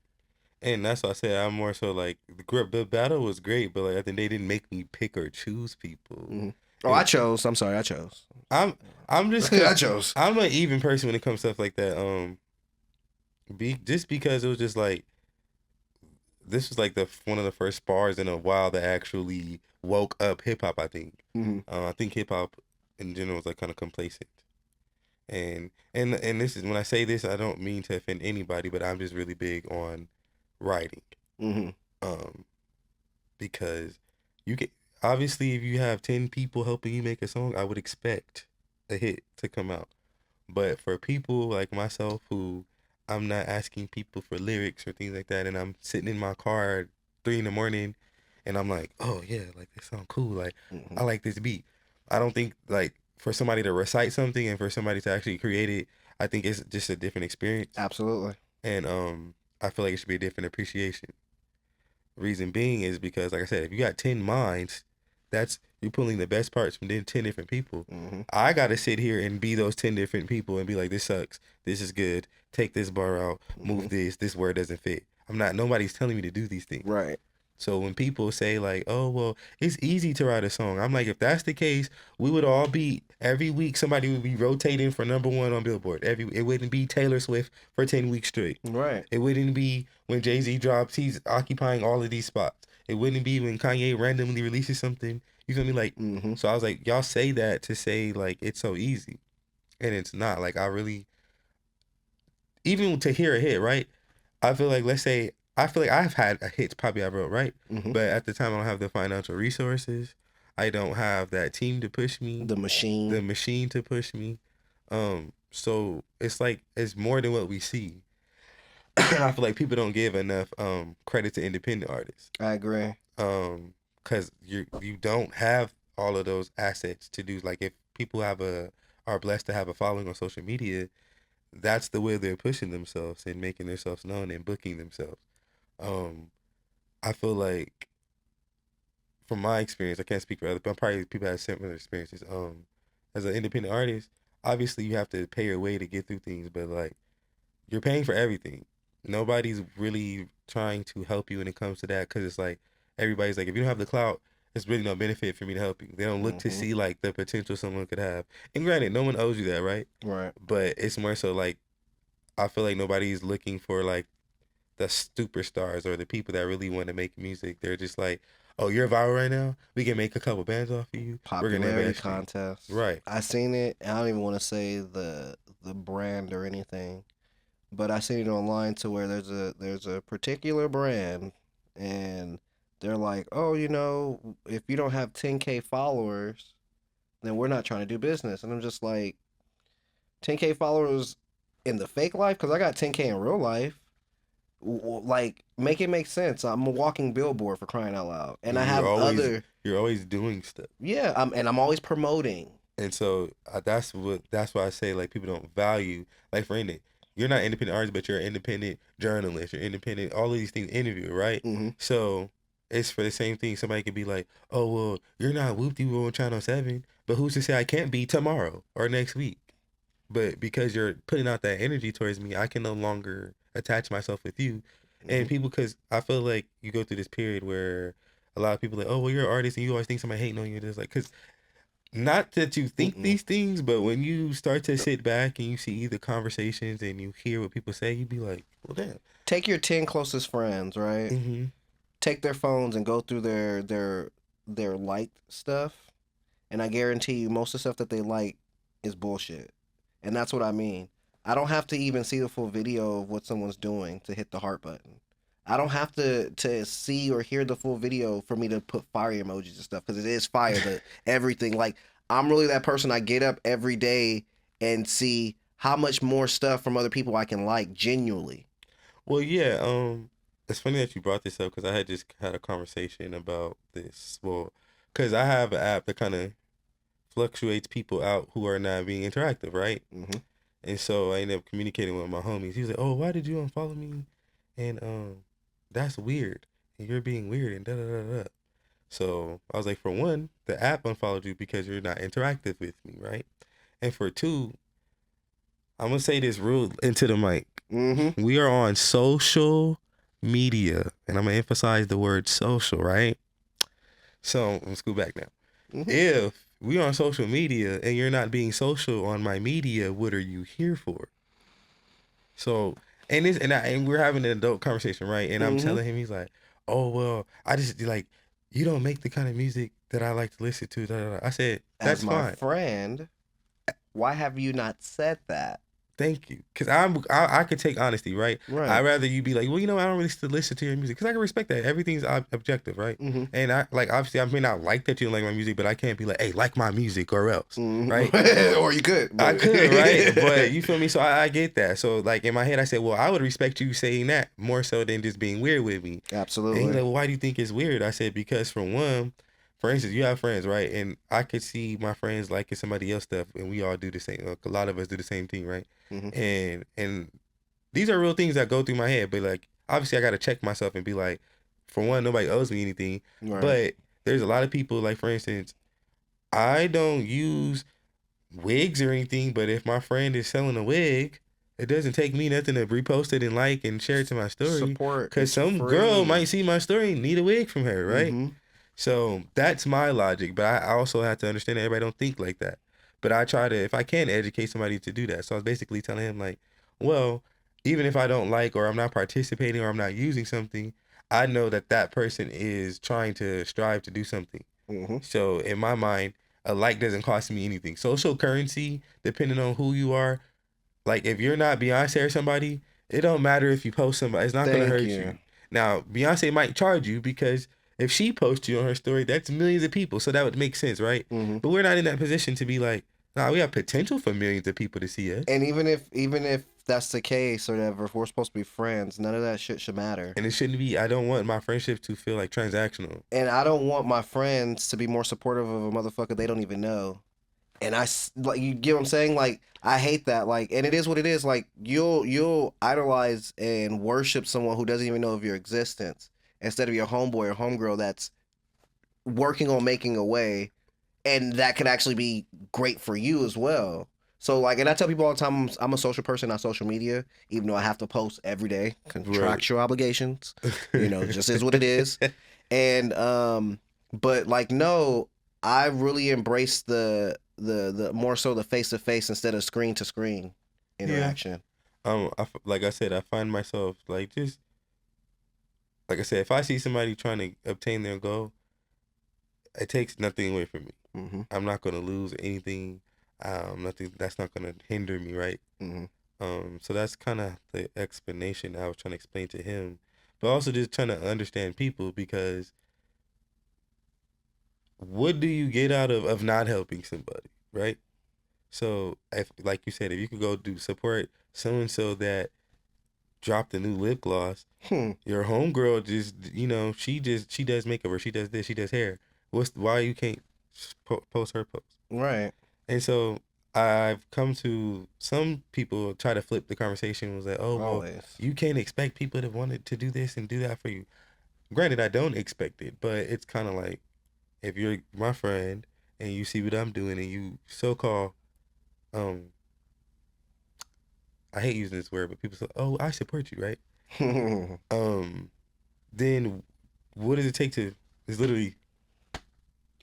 And that's why I said I'm more so like the battle was great, but like I think they didn't make me pick or choose people. Mm-hmm. Oh, I chose. I'm sorry, I chose. I'm just I chose. I'm an even person when it comes to stuff like that. Just because it was just like this was like one of the first bars in a while that actually woke up hip hop. I think. Mm-hmm. I think hip hop in general was like kind of complacent. And this is when I say this, I don't mean to offend anybody, but I'm just really big on writing. Mm-hmm. Because you can obviously if you have 10 people helping you make a song, I would expect a hit to come out. But for people like myself who I'm not asking people for lyrics or things like that, and I'm sitting in my car at 3 a.m. and I'm like, oh yeah, like this sound cool, like I like this beat. I don't think like for somebody to recite something and for somebody to actually create it, I think it's just a different experience. Absolutely. And I feel like it should be a different appreciation. Reason being is because, like I said, if you got 10 minds, that's you're pulling the best parts from 10 different people. Mm-hmm. I gotta sit here and be those 10 different people and be like, this sucks, this is good, take this bar out, move this word doesn't fit. Nobody's telling me to do these things. Right. So when people say like, oh, well, it's easy to write a song, I'm like, if that's the case, we would all be, every week somebody would be rotating for #1 on Billboard. It wouldn't be Taylor Swift for 10 weeks straight. Right. It wouldn't be when Jay-Z drops, he's occupying all of these spots. It wouldn't be when Kanye randomly releases something. You feel me? Like, so I was like, y'all say that to say like, it's so easy. And it's not. Like, even to hear a hit, right? I feel like, I feel like I've had a hits probably I wrote, right? But at the time, I don't have the financial resources. I don't have that team to push me. The machine to push me. So it's like, it's more than what we see. I feel like people don't give enough credit to independent artists. I agree. Because you don't have all of those assets to do. Like if people are blessed to have a following on social media, that's the way they're pushing themselves and making themselves known and booking themselves. I feel like, from my experience, I can't speak for other, but probably people have similar experiences. As an independent artist, obviously you have to pay your way to get through things, but like you're paying for everything. Nobody's really trying to help you when it comes to that, because it's like everybody's like, if you don't have the clout, it's really no benefit for me to help you. They don't look to see like the potential someone could have. And granted, no one owes you that, right? Right. But it's more so like, I feel like nobody's looking for like the superstars or the people that really want to make music. They're just like, oh, you're viral right now? We can make a couple bands off of you. Popularity contest. Right. I seen it. I don't even want to say the brand or anything, but I seen it online to where there's a particular brand, and they're like, oh, if you don't have 10K followers, then we're not trying to do business. And I'm just like, 10K followers in the fake life? Because I got 10K in real life. Like, make it make sense. I'm a walking billboard for crying out loud, and I You're have always other. you're always doing stuff. Yeah, I'm always promoting. And so that's why I say like people don't value, like for instance, you're not independent artist, but you're an independent journalist, you're independent, all of these things, interviewer, right? Hmm. So it's for the same thing. Somebody could be like, oh well, you're not Whoop-De-Woo on Channel 7, but who's to say I can't be tomorrow or next week? But because you're putting out that energy towards me, I can no longer attach myself with you. And people, because I feel like you go through this period where a lot of people are like, oh well, you're an artist and you always think somebody hating on you. Just like, because not that you think these things, but when you start to sit back and you see the conversations and you hear what people say, you be like, well, damn. Take your 10 closest friends, right? Mm-hmm. Take their phones and go through their liked stuff, and I guarantee you most of the stuff that they like is bullshit. And that's what I mean. I don't have to even see the full video of what someone's doing to hit the heart button. I don't have to see or hear the full video for me to put fire emojis and stuff, because it is fire, the everything. Like, I'm really that person. I get up every day and see how much more stuff from other people I can like genuinely. Well, yeah. It's funny that you brought this up because I had just had a conversation about this. Well, because I have an app that kind of fluctuates people out who are not being interactive, right? Mm-hmm. And so I ended up communicating with my homies. He was like, "Oh, why did you unfollow me?" And that's weird. And you're being weird and da da da da. So I was like, for one, the app unfollowed you because you're not interactive with me, right? And for two, I'm gonna say this real into the mic. Mm-hmm. We are on social media, and I'm gonna emphasize the word social, right? So let's go back now. Mm-hmm. If we on social media and you're not being social on my media, what are you here for? So and we're having an adult conversation, right? And I'm telling him, he's like, oh well, I just like, you don't make the kind of music that I like to listen to. Da, da, da. I said, that's As my fine. friend, why have you not said that? Thank you, because I could take honesty, right? Right. I'd rather you be like, well, I don't really still listen to your music, because I can respect that. Everything's objective, right? Mm-hmm. And I like, obviously, I may not like that you don't like my music, but I can't be like, hey, like my music or else, Mm-hmm. right? Or you could. I could, right? But you feel me? So I get that. So like in my head, I said, well, I would respect you saying that more so than just being weird with me. Absolutely. And he's like, well, why do you think it's weird? I said, because for one, for instance, you have friends, right? And I could see my friends liking somebody else stuff, and we all do the same. Like, a lot of us do the same thing, right? Mm-hmm. And these are real things that go through my head. But like, obviously, I got to check myself and be like, for one, nobody owes me anything. Right. But there's a lot of people, like for instance, I don't use wigs or anything, but if my friend is selling a wig, it doesn't take me nothing to repost it and like and share it to my story. Support. Because some girl might see my story and need a wig from her, right? Mm-hmm. So that's my logic. But I also have to understand that everybody don't think like that. But I try to, if I can, educate somebody to do that. So I was basically telling him like, well, even if I don't like or I'm not participating or I'm not using something, I know that that person is trying to strive to do something. Mm-hmm. So in my mind, a like doesn't cost me anything. Social currency, depending on who you are, like if you're not Beyonce or somebody, it don't matter if you post somebody. It's not going to hurt you. Now, Beyonce might charge you because if she posts you on her story, that's millions of people. So that would make sense, right? Mm-hmm. But we're not in that position to be like, nah, we have potential for millions of people to see us. And even if that's the case or whatever, if we're supposed to be friends, none of that shit should matter. And it shouldn't be, I don't want my friendship to feel like transactional. And I don't want my friends to be more supportive of a motherfucker they don't even know. And like, you get what I'm saying? Like, I hate that. Like, and it is what it is. Like, you'll idolize and worship someone who doesn't even know of your existence instead of your homeboy or homegirl that's working on making a way, and that could actually be great for you as well. So like, and I tell people all the time, I'm a social person, not social media, even though I have to post every day, contractual obligations, just is what it is. And but like, no, I really embrace the more so the face to face instead of screen to screen interaction. Like I said, I find myself like, just like I said, if I see somebody trying to obtain their goal, it takes nothing away from me. Mm-hmm. I'm not gonna lose anything. Nothing that's not gonna hinder me, right? Mm-hmm. So that's kind of the explanation I was trying to explain to him, but also just trying to understand people, because what do you get out of not helping somebody, right? So if, like you said, if you could go do support so and so that dropped a new lip gloss. Your homegirl just, she does makeup, or she does this, she does hair. Why you can't post her post? Right. And so I've come to, some people try to flip the conversation, was like, oh, well, Always. you can't expect people to want to do this and do that for you. Granted, I don't expect it, but it's kind of like, if you're my friend and you see what I'm doing and you so-called, I hate using this word, but people say, oh, I support you, right? Then what does it take to, it's literally,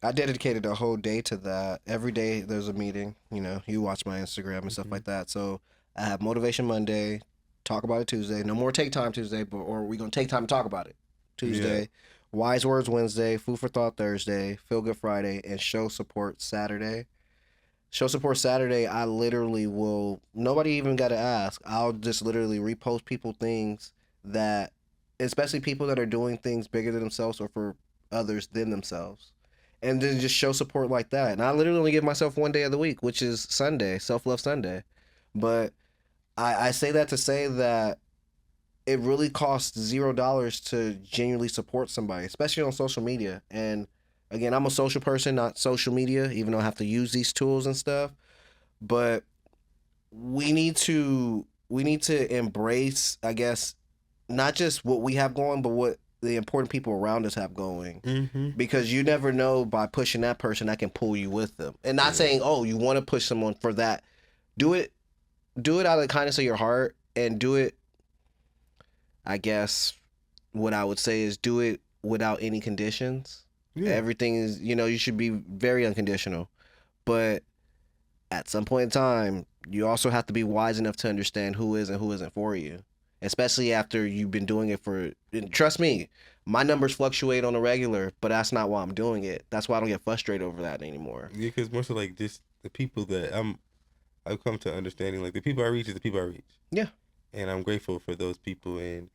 I dedicated a whole day to that. Every day there's a meeting. You watch my Instagram and stuff like that. So I have Motivation Monday, Talk About It Tuesday. No more Take Time Tuesday, or we going to take time to talk about it Tuesday. Yeah. Wise Words Wednesday, Food for Thought Thursday, Feel Good Friday, and Show Support Saturday. Show Support Saturday, I literally will, nobody even got to ask. I'll just literally repost people things that, especially people that are doing things bigger than themselves or for others than themselves. And then just show support like that. And I literally only give myself one day of the week, which is Sunday, Self-Love Sunday. But I say that to say that it really costs $0 to genuinely support somebody, especially on social media. And again, I'm a social person, not social media, even though I have to use these tools and stuff. But we need to embrace, I guess, not just what we have going, but what the important people around us have going. Because you never know, by pushing that person, that can pull you with them. And not saying, oh, you want to push someone for that. Do it out of the kindness of your heart, and do it, I guess what I would say is, do it without any conditions. Yeah. Everything is, you should be very unconditional. But at some point in time, you also have to be wise enough to understand who is and who isn't for you. Especially after you've been doing it for, trust me, my numbers fluctuate on a regular, but that's not why I'm doing it. That's why I don't get frustrated over that anymore. Yeah, because more so like just the people that I've come to understanding, like the people I reach is the people I reach. Yeah. And I'm grateful for those people, and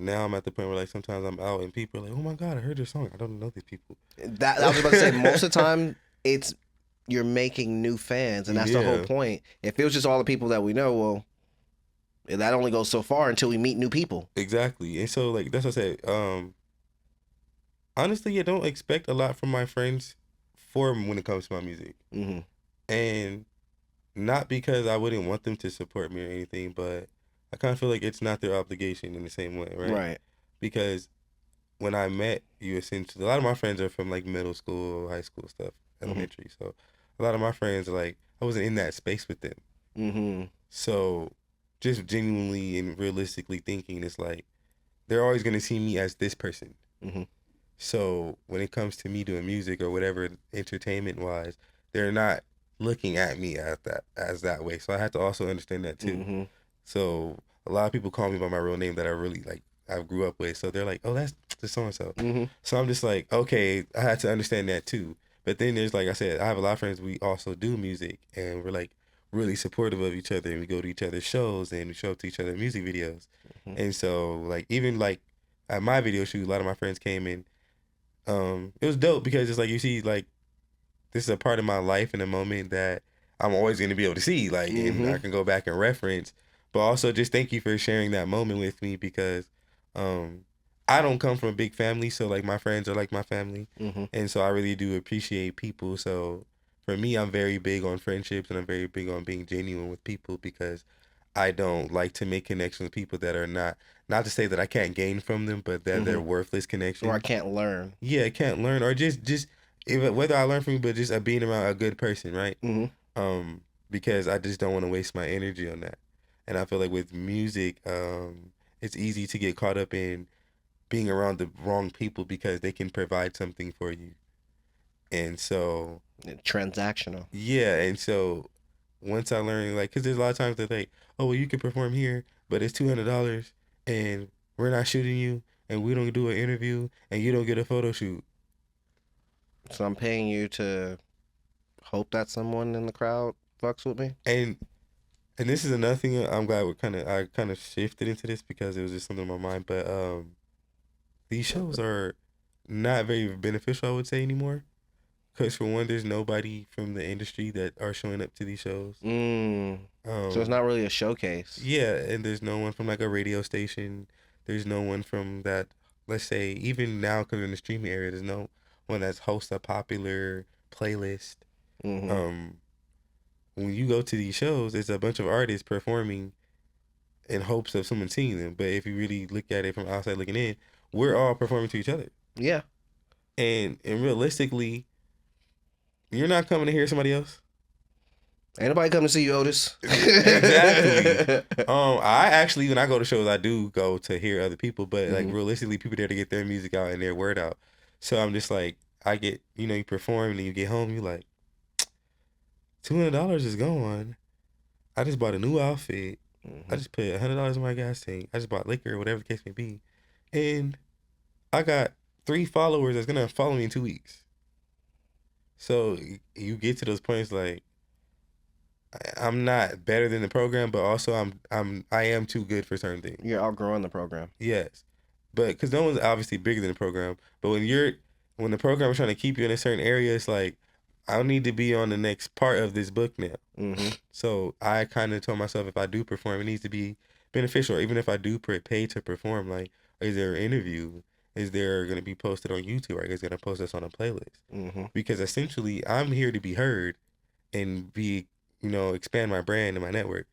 now I'm at the point where like sometimes I'm out and people are like, oh my God, I heard your song. I don't know these people. That I was about to say, most of the time it's, you're making new fans, and that's the whole point. If it was just all the people that we know, well, that only goes so far until we meet new people. Exactly. And so like that's what I said. Honestly, I don't expect a lot from my friends when it comes to my music. And not because I wouldn't want them to support me or anything, but I kind of feel like it's not their obligation in the same way, right? Right. Because when I met you, essentially, a lot of my friends are from like middle school, high school stuff, elementary. So a lot of my friends are like, I wasn't in that space with them. So just genuinely and realistically thinking, it's like they're always going to see me as this person. So when it comes to me doing music or whatever, entertainment wise, they're not looking at me as that way. So I have to also understand that too. So a lot of people call me by my real name that I really like, I grew up with. So they're like, oh, that's the so-and-so. So I'm just like, okay, I had to understand that too. But then there's, like I said, I have a lot of friends, we also do music, and we're like really supportive of each other, and we go to each other's shows and we show up to each other's music videos. And so like, even like at my video shoot, a lot of my friends came in. It was dope because it's like, you see, like, this is a part of my life and a moment that I'm always going to be able to see, like, and I can go back and reference. But also just thank you for sharing that moment with me, because I don't come from a big family, so like my friends are like my family. And so I really do appreciate people. So for me, I'm very big on friendships, and I'm very big on being genuine with people, because I don't like to make connections with people that are not to say that I can't gain from them, but that they're worthless connections. Or I can't learn. Yeah, I can't learn, or just whether I learn from you, but just being around a good person, right? Because I just don't want to waste my energy on that. And I feel like with music, it's easy to get caught up in being around the wrong people because they can provide something for you. And so... transactional. Yeah, and so once I learned, like, because there's a lot of times they're like, oh, well, you can perform here, but it's $200, and we're not shooting you, and we don't do an interview, and you don't get a photo shoot. So I'm paying you to hope that someone in the crowd fucks with me? And this is another thing I'm glad I kind of shifted into this, because it was just something on my mind. But these shows are not very beneficial, I would say, anymore. Because for one, there's nobody from the industry that are showing up to these shows. So it's not really a showcase. Yeah, and there's no one from like a radio station. There's no one from that. Let's say even now, because in the streaming area, there's no one that's hosts a popular playlist. Mm-hmm. When you go to these shows, it's a bunch of artists performing in hopes of someone seeing them. But if you really look at it from outside looking in, we're all performing to each other. Yeah. And realistically, you're not coming to hear somebody else. Ain't nobody coming to see you, Otis. Exactly. I actually, when I go to shows, I do go to hear other people, but like realistically, people there to get their music out and their word out. So I'm just like, I get, you perform and you get home, you like, $200 is gone. I just bought a new outfit. I just put $100 in my gas tank. I just bought liquor, whatever the case may be, and I got 3 followers that's gonna follow me in 2 weeks. So you get to those points like, I'm not better than the program, but also I am too good for certain things. You're outgrowing the program. Yes, but because no one's obviously bigger than the program. But when the program is trying to keep you in a certain area, it's like, I need to be on the next part of this book now. So I kind of told myself, if I do perform, it needs to be beneficial. Or even if I do pay to perform, like, is there an interview? Is there going to be posted on YouTube? Or is going to post this on a playlist? Because essentially, I'm here to be heard and be, expand my brand and my network.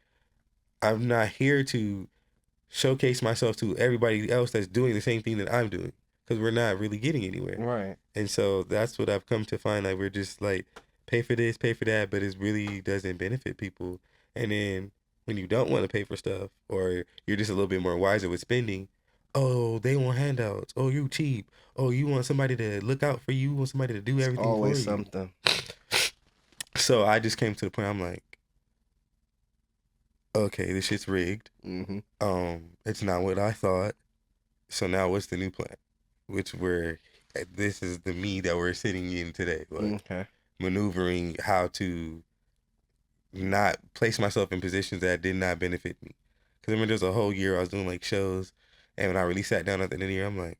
I'm not here to showcase myself to everybody else that's doing the same thing that I'm doing, because we're not really getting anywhere. Right. And so that's what I've come to find. Like, we're just like, pay for this, pay for that, but it really doesn't benefit people. And then when you don't want to pay for stuff, or you're just a little bit more wiser with spending, oh, they want handouts. Oh, you cheap. Oh, you want somebody to look out for you. You want somebody to do everything for you. Always something. So I just came to the point, I'm like, okay, this shit's rigged. It's not what I thought. So now what's the new plan? This is the me that we're sitting in today. Like, maneuvering how to not place myself in positions that did not benefit me. Because I remember there was a whole year I was doing like shows, and when I really sat down at the end of the year, I'm like,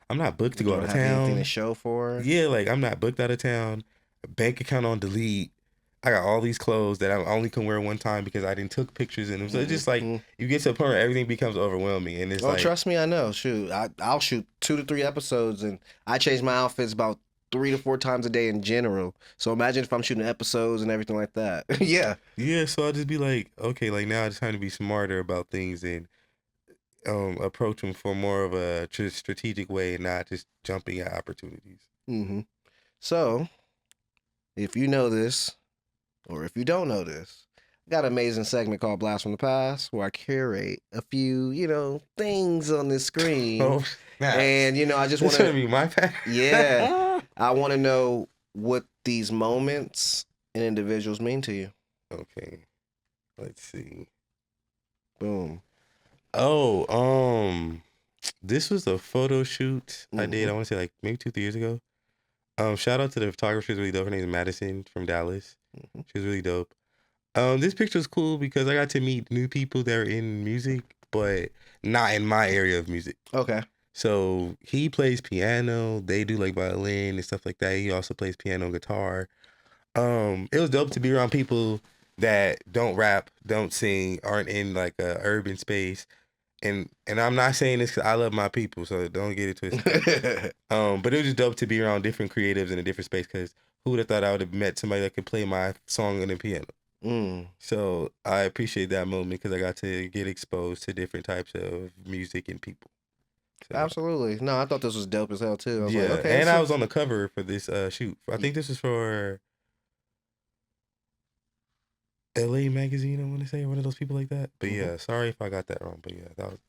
I'm not booked to go out of town. Anything to show for? Yeah, like, I'm not booked out of town. Bank account on delete. I got all these clothes that I only can wear one time because I didn't took pictures in them. So it's just like, you get to a point where everything becomes overwhelming, and it's like, trust me, I know. Shoot, I'll shoot 2 to 3 episodes, and I change my outfits about 3 to 4 times a day in general. So imagine if I'm shooting episodes and everything like that. Yeah. So I'll just be like, okay, like, now it's time to be smarter about things and approach them for more of a strategic way and not just jumping at opportunities. So, if you know this, or if you don't know this, I got an amazing segment called Blast from the Past, where I curate a few, things on this screen. And, I just want to be my past. Yeah. I want to know what these moments and individuals mean to you. Okay. Let's see. Boom. Oh, this was a photo shoot I did, I want to say like maybe 2-3 years ago. Shout out to the photographer. She's really dope. Her name is Madison from Dallas. She was really dope. This picture was cool because I got to meet new people that are in music, but not in my area of music. Okay. So he plays piano. They do like violin and stuff like that. He also plays piano and guitar. It was dope to be around people that don't rap, don't sing, aren't in like a urban space. And I'm not saying this because I love my people, so don't get it twisted. But it was just dope to be around different creatives in a different space, because who would have thought I would have met somebody that could play my song on the piano? So I appreciate that moment because I got to get exposed to different types of music and people. So, absolutely. No, I thought this was dope as hell too. I was like, okay. And I was on the cover for this shoot. I think this was for LA Magazine, I want to say, or one of those people like that. But yeah, sorry if I got that wrong. But yeah, that was.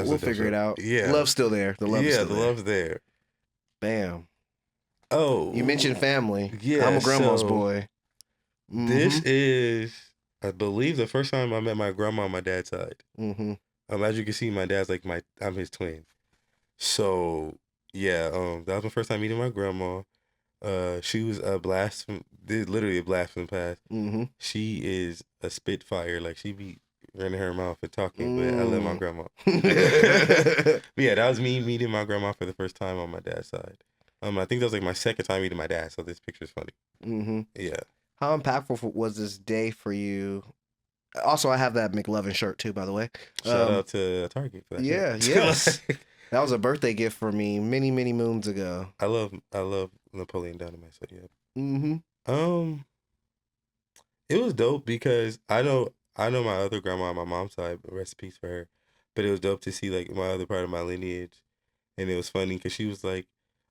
We'll figure it out. Yeah, love's still there. The love's there. Bam. Oh, you mentioned family. Yeah, I'm a grandma's boy. This is, I believe, the first time I met my grandma on my dad's side. As you can see, my dad's like I'm his twin. So yeah, that was my first time meeting my grandma. She was literally a blast from the past. She is a spitfire. Like, she be running her mouth and talking, but I love my grandma. But yeah, that was me meeting my grandma for the first time on my dad's side. I think that was like my second time meeting my dad, so this picture's funny. Mm-hmm. Yeah. How impactful was this day for you? Also, I have that McLovin shirt too, by the way. Shout out to Target for that. Yeah, shirt. yes. Like, That was a birthday gift for me many, many moons ago. I love Napoleon Dynamite. So yeah. Mm-hmm. It was dope because I know my other grandma on my mom's side, but rest in peace for her. But it was dope to see like my other part of my lineage, and it was funny because she was like,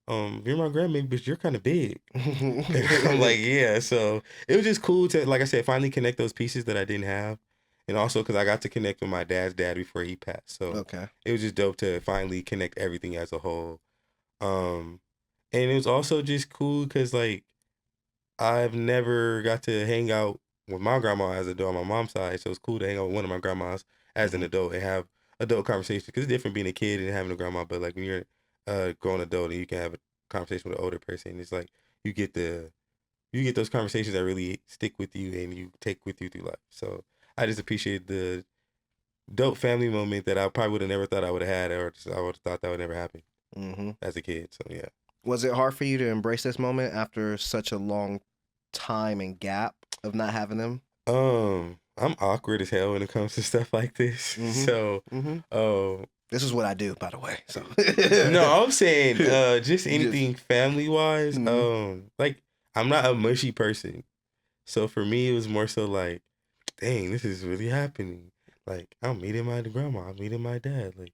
you're my grandma, but you're kind of big." I'm like, yeah. So it was just cool to, like I said, finally connect those pieces that I didn't have, and also because I got to connect with my dad's dad before he passed. So Okay. it was just dope to finally connect everything as a whole. Um, and it was also just cool because like I've never got to hang out with my grandma as an adult on my mom's side, so it's cool to hang out with one of my grandmas as an adult and have adult conversations. Because it's different being a kid and having a grandma, but like when you're a grown adult and you can have a conversation with an older person, it's like you get those conversations that really stick with you and you take with you through life. So I just appreciate the dope family moment that I probably would have never thought I would have had, or just, I would have thought that would never happen as a kid. So yeah. Was it hard for you to embrace this moment after such a long time and gap of not having them? I'm awkward as hell when it comes to stuff like this. So, This is what I do, by the way. So no, I'm saying just anything family wise. Like I'm not a mushy person, so for me it was more so like, dang, this is really happening. Like I'm meeting my grandma, I'm meeting my dad. Like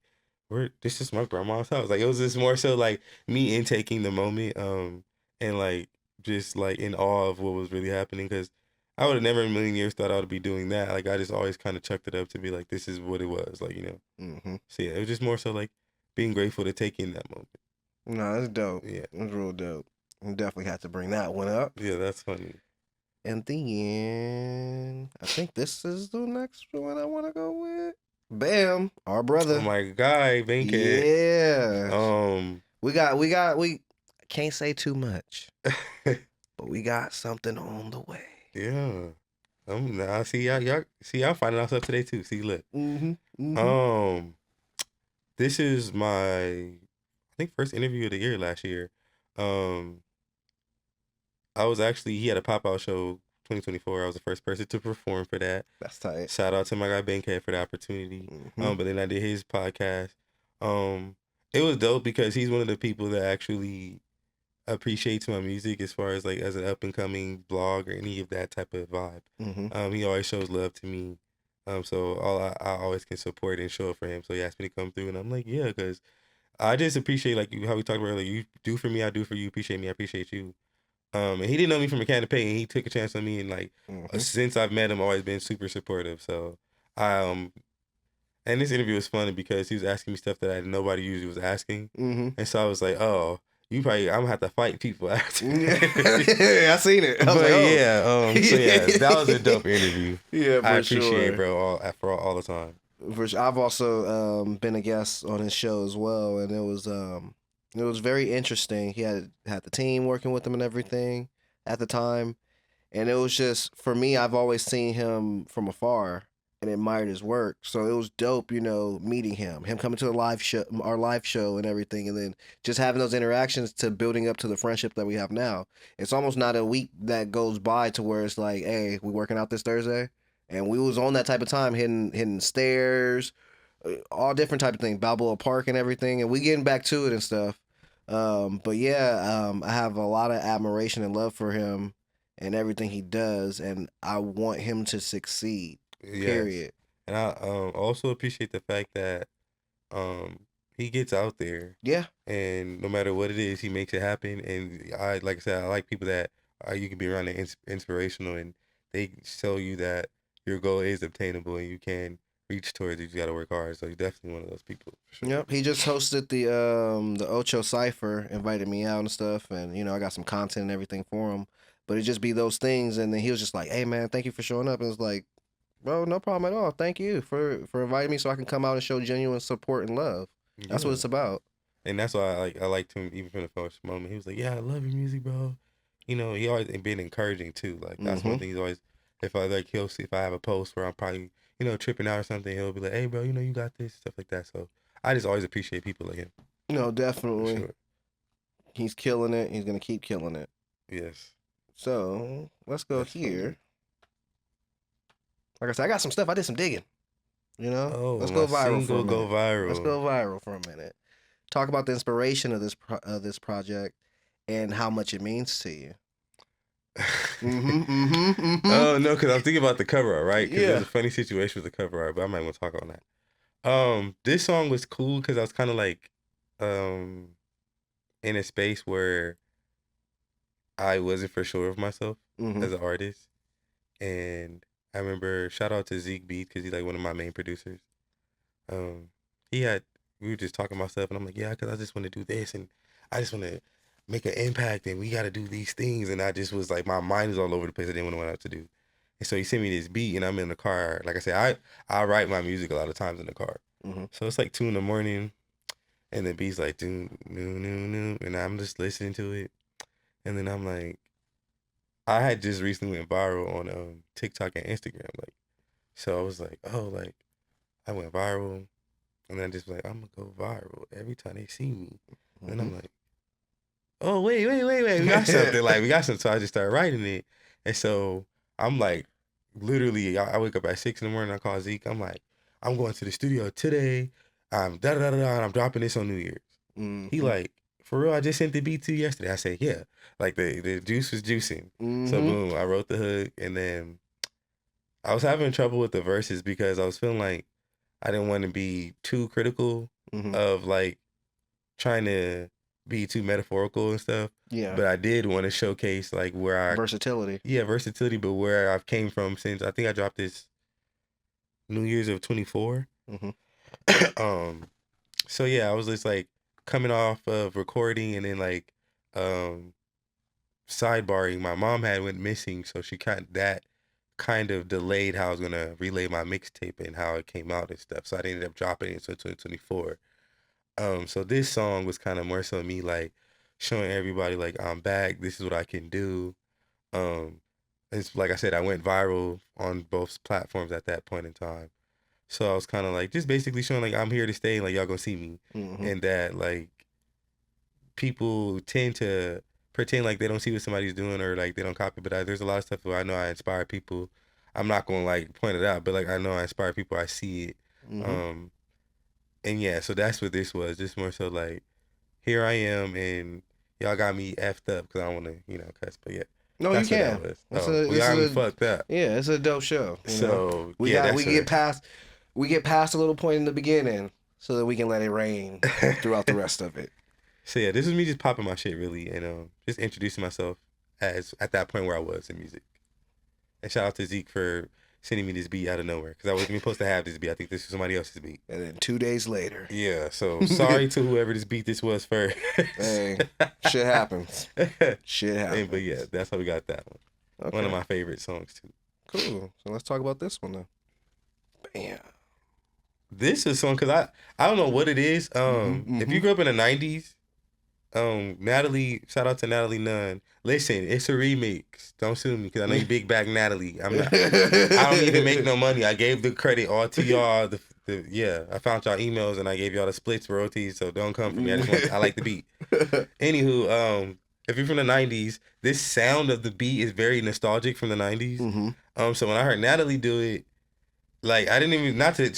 this is my grandma's house. Like it was just more so like me intaking the moment, and like just like in awe of what was really happening because I would have never in a million years thought I would be doing that. Like I just always kind of chucked it up to be like, this is what it was, like So yeah, it was just more so like being grateful to take in that moment. No, that's dope. Yeah, it's real dope. We definitely have to bring that one up. Yeah, that's funny. And then I think this is the next one I want to go with. Bam, our brother. Oh my guy, Bankhead. Yeah. We can't say too much, but we got something on the way. Yeah. I see y'all finding out stuff today too. See, look. This is my, I think, first interview of the year last year. He had a pop-out show 2024. I was the first person to perform for that. That's tight. Shout out to my guy Bankhead for the opportunity. But then I did his podcast. It was dope because he's one of the people that actually appreciates my music as far as like as an up and coming blog or any of that type of vibe. He always shows love to me. So I always can support and show up for him. So he asked me to come through, and I'm like, yeah, because I just appreciate like how we talked about earlier. You do for me, I do for you. Appreciate me, I appreciate you. And he didn't know me from a can of paint, and he took a chance on me, and like since I've met him, always been super supportive. So and this interview was funny because he was asking me stuff that nobody usually was asking, and so I was like, oh. I'm gonna have to fight people after. Yeah, I seen it. So yeah, that was a dope interview. Yeah, I appreciate it, bro, all the time. For sure. I've also been a guest on his show as well, and it was very interesting. He had the team working with him and everything at the time, and it was just for me. I've always seen him from afar and admired his work, so it was dope, meeting him coming to our live show and everything, and then just having those interactions to building up to the friendship that we have now. It's almost not a week that goes by to where it's like, hey, we working out this Thursday, and we was on that type of time, hitting stairs, all different type of things, Balboa Park and everything, and we getting back to it and stuff. But yeah, I have a lot of admiration and love for him and everything he does, and I want him to succeed. Period. And I also appreciate the fact that he gets out there. Yeah. And no matter what it is, he makes it happen. And like I said, I like people that you can be around and inspirational, and they show you that your goal is obtainable and you can reach towards it. You got to work hard. So he's definitely one of those people. Sure. Yep. He just hosted the Ocho Cypher, invited me out and stuff, and I got some content and everything for him. But it just be those things, and then he was just like, "Hey man, thank you for showing up." And it's like, bro, no problem at all. Thank you for inviting me so I can come out and show genuine support and love. That's what it's about. And that's why I liked him even from the first moment. He was like, yeah, I love your music, bro. He always been encouraging too. Like that's one thing he's always, he'll see if I have a post where I'm probably, tripping out or something, he'll be like, hey bro, you got this, stuff like that. So I just always appreciate people like him. No, definitely. For sure. He's killing it. He's gonna keep killing it. Yes. So let's go That's here. funny. Like I said, I got some stuff. I did some digging. You know, Oh, let's my go viral for a single go minute. viral. Let's go viral for a minute. Talk about the inspiration of this project and how much it means to you. Oh no, because I'm thinking about the cover art, right? Because Yeah. there's a funny situation with the cover art, but I might want to talk on that. This song was cool because I was kind of like, in a space where I wasn't for sure of myself as an artist, and I remember shout out to Zeke Beat because he's like one of my main producers. We were just talking about stuff, and I'm like, yeah, because I just want to do this, and I just want to make an impact, and we got to do these things, and I just was like, my mind is all over the place. I didn't know what I had to do, and so he sent me this beat, and I'm in the car. Like I said, I write my music a lot of times in the car, so it's like 2 a.m, and the beat's like doo doo doo, and I'm just listening to it, and then I'm like, I had just recently went viral on TikTok and Instagram, like, so I was like, oh, like I went viral. And then just like, I'm gonna go viral every time they see me. And I'm like, oh, wait. We got something. Like, we got something. So I just started writing it. And so I'm like, literally, I wake up at 6 a.m. I call Zeke. I'm like, I'm going to the studio today. I'm and I'm dropping this on New Year's. He like, for real, I just sent the beat to you yesterday. I said, yeah. Like, the juice was juicing. So, boom, I wrote the hook. And then I was having trouble with the verses because I was feeling like I didn't want to be too critical of like trying to be too metaphorical and stuff. Yeah. But I did want to showcase like where versatility. Yeah, versatility, but where I've came from since I think I dropped this New Year's of 24. So yeah, I was just like coming off of recording and then like sidebarring. My mom had went missing, so she kind of delayed how I was gonna relay my mixtape and how it came out and stuff. So I ended up dropping it until 2024. So this song was kind of more so me like showing everybody like I'm back. This is what I can do. It's like I said, I went viral on both platforms at that point in time. So I was kind of like just basically showing like I'm here to stay. Like y'all gonna see me, and that like people tend to pretend like they don't see what somebody's doing or like they don't copy. But there's a lot of stuff where I know I inspire people. I'm not gonna like point it out, but like I know I inspire people. I see it. And yeah, so that's what this was. Just more so like, here I am, and y'all got me effed up because I don't want to, cuss. But yeah, no, that's you what can. that was. We got me fucked up. Yeah, it's a dope show. So we get past a little point in the beginning so that we can let it rain throughout the rest of it. So yeah, this is me just popping my shit really, and just introducing myself as at that point where I was in music. And shout out to Zeke for sending me this beat out of nowhere because I wasn't even supposed to have this beat. I think this was somebody else's beat. And then 2 days later. Yeah, so sorry to whoever this was first. Hey, shit happens. Shit happens. Hey, but yeah, that's how we got that one. Okay. One of my favorite songs too. Cool. So let's talk about this one now. Bam. This is a song because I don't know what it is. If you grew up in the 90s, Natalie, shout out to Natalie Nunn. Listen, it's a remix. Don't sue me because I know you big back Natalie. I don't even make no money. I gave the credit all to y'all. I found y'all emails and I gave y'all the splits royalties. So don't come for me. I like the beat. Anywho, if you're from the 90s, this sound of the beat is very nostalgic from the 90s. So when I heard Natalie do it, like I didn't even not to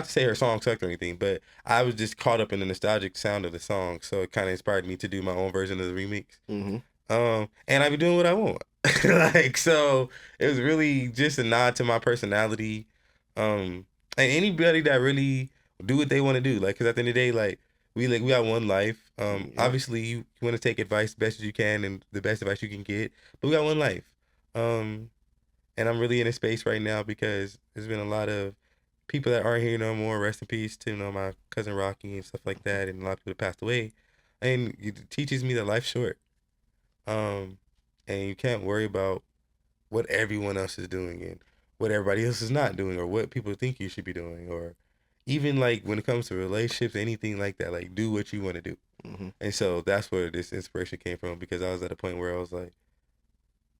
say her song sucked or anything, but I was just caught up in the nostalgic sound of the song, so it kind of inspired me to do my own version of the remix. And I be doing what I want, like so. It was really just a nod to my personality, and anybody that really do what they want to do, like because at the end of the day, like we got one life. Obviously you want to take advice best as you can and the best advice you can get, but we got one life. And I'm really in a space right now because there's been a lot of people that aren't here no more. Rest in peace to my cousin Rocky and stuff like that, and a lot of people that passed away. And it teaches me that life's short. And you can't worry about what everyone else is doing and what everybody else is not doing, or what people think you should be doing, or even like when it comes to relationships, anything like that. Like do what you want to do. And so that's where this inspiration came from, because I was at a point where I was like,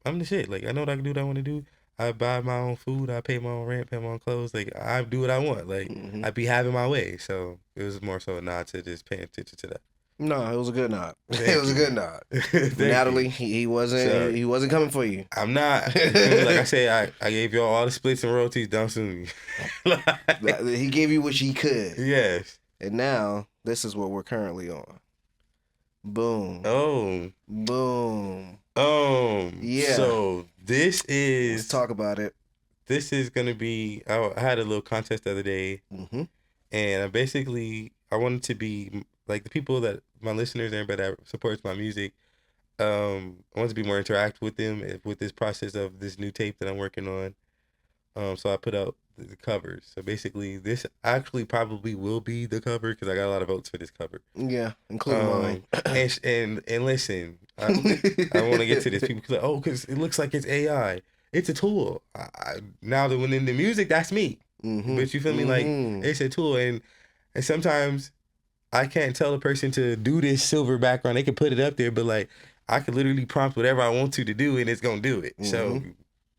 I'm the shit. Like I know what I can do, what I want to do. I buy my own food. I pay my own rent, pay my own clothes. Like I do what I want. Like I be having my way. So it was more so a nod to just paying attention to that. No, it was a good nod. Thank It was a you. good nod. Thank Natalie, you. he wasn't Sorry. he wasn't coming for you. I'm not. You feel me? Like I said, I gave y'all all the splits and royalties. Don't sue me. He gave you what he could. Yes. And now this is what we're currently on. Boom. Boom. Yeah. So this Let's is talk about it. this is gonna be. I had a little contest the other day, Mm-hmm. and I wanted to be like the people that my listeners, everybody that supports my music. I want to be more interactive with them with this process of this new tape that I'm working on. So I put out the covers. So basically, this actually probably will be the cover because I got a lot of votes for this cover. Yeah, including mine. And listen, I want to get to this. People like, oh, because it looks like it's AI. It's a tool. Now that when in the music, that's me. Mm-hmm. But you feel me? Like it's a tool, and sometimes I can't tell a person to do this silver background. They can put it up there, but like I could literally prompt whatever I want to do, and it's gonna do it. Mm-hmm. So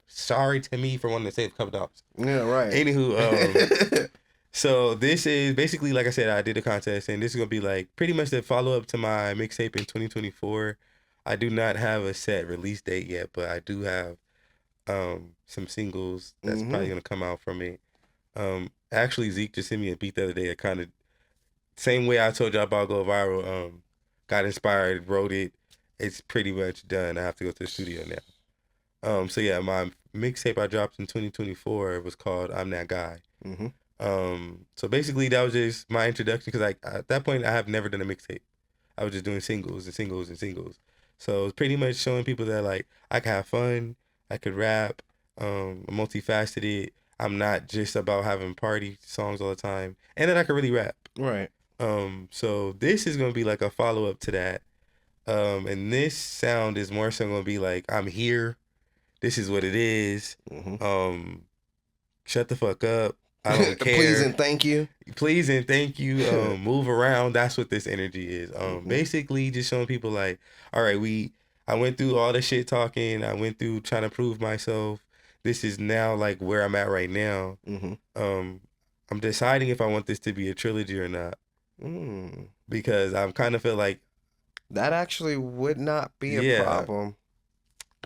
sorry to me for wanting to save a couple dollars. Yeah, right. Anywho, so this is basically, like I said, I did a contest, and this is gonna be like pretty much the follow up to my mixtape in 2024. I do not have a set release date yet, but I do have some singles that's probably gonna come out from it. Actually, Zeke just sent me a beat the other day. It kind of same way I told y'all about Go Viral. Got inspired, wrote it. It's pretty much done. I have to go to the studio now. So yeah, my mixtape I dropped in 2024 was called "I'm That Guy." Mm-hmm. So basically that was just my introduction because at that point I have never done a mixtape. I was just doing singles and singles and singles. So it's pretty much showing people that like I can have fun, I could rap, I'm multifaceted. I'm not just about having party songs all the time, and that I can really rap. Right. So this is gonna be like a follow up to that. And this sound is more so gonna be like I'm here. This is what it is. Mm-hmm. Shut the fuck up. I don't care. Please and thank you. Please and thank you. Move around. That's what this energy is. Basically just showing people like, all right, I went through all the shit talking. I went through trying to prove myself. This is now like where I'm at right now. Mm-hmm. I'm deciding if I want this to be a trilogy or not. Because I'm kind of feel like that actually would not be a problem.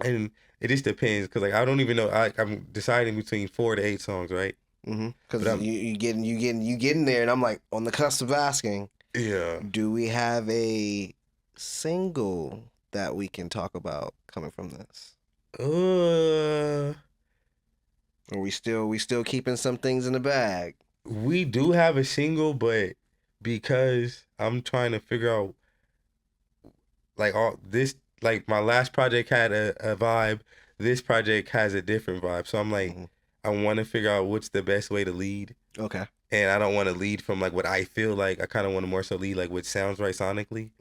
And it just depends because like I don't even know. I'm deciding between 4 to 8 songs, right? Because you getting there, and I'm like on the cusp of asking. Yeah. Do we have a single that we can talk about coming from this? Are we still keeping some things in the bag? We do have a single, but because I'm trying to figure out like all this, like my last project had a vibe, this project has a different vibe. So I'm like, I want to figure out what's the best way to lead. Okay. And I don't want to lead from like what I feel like. I kind of want to more so lead like what sounds right sonically.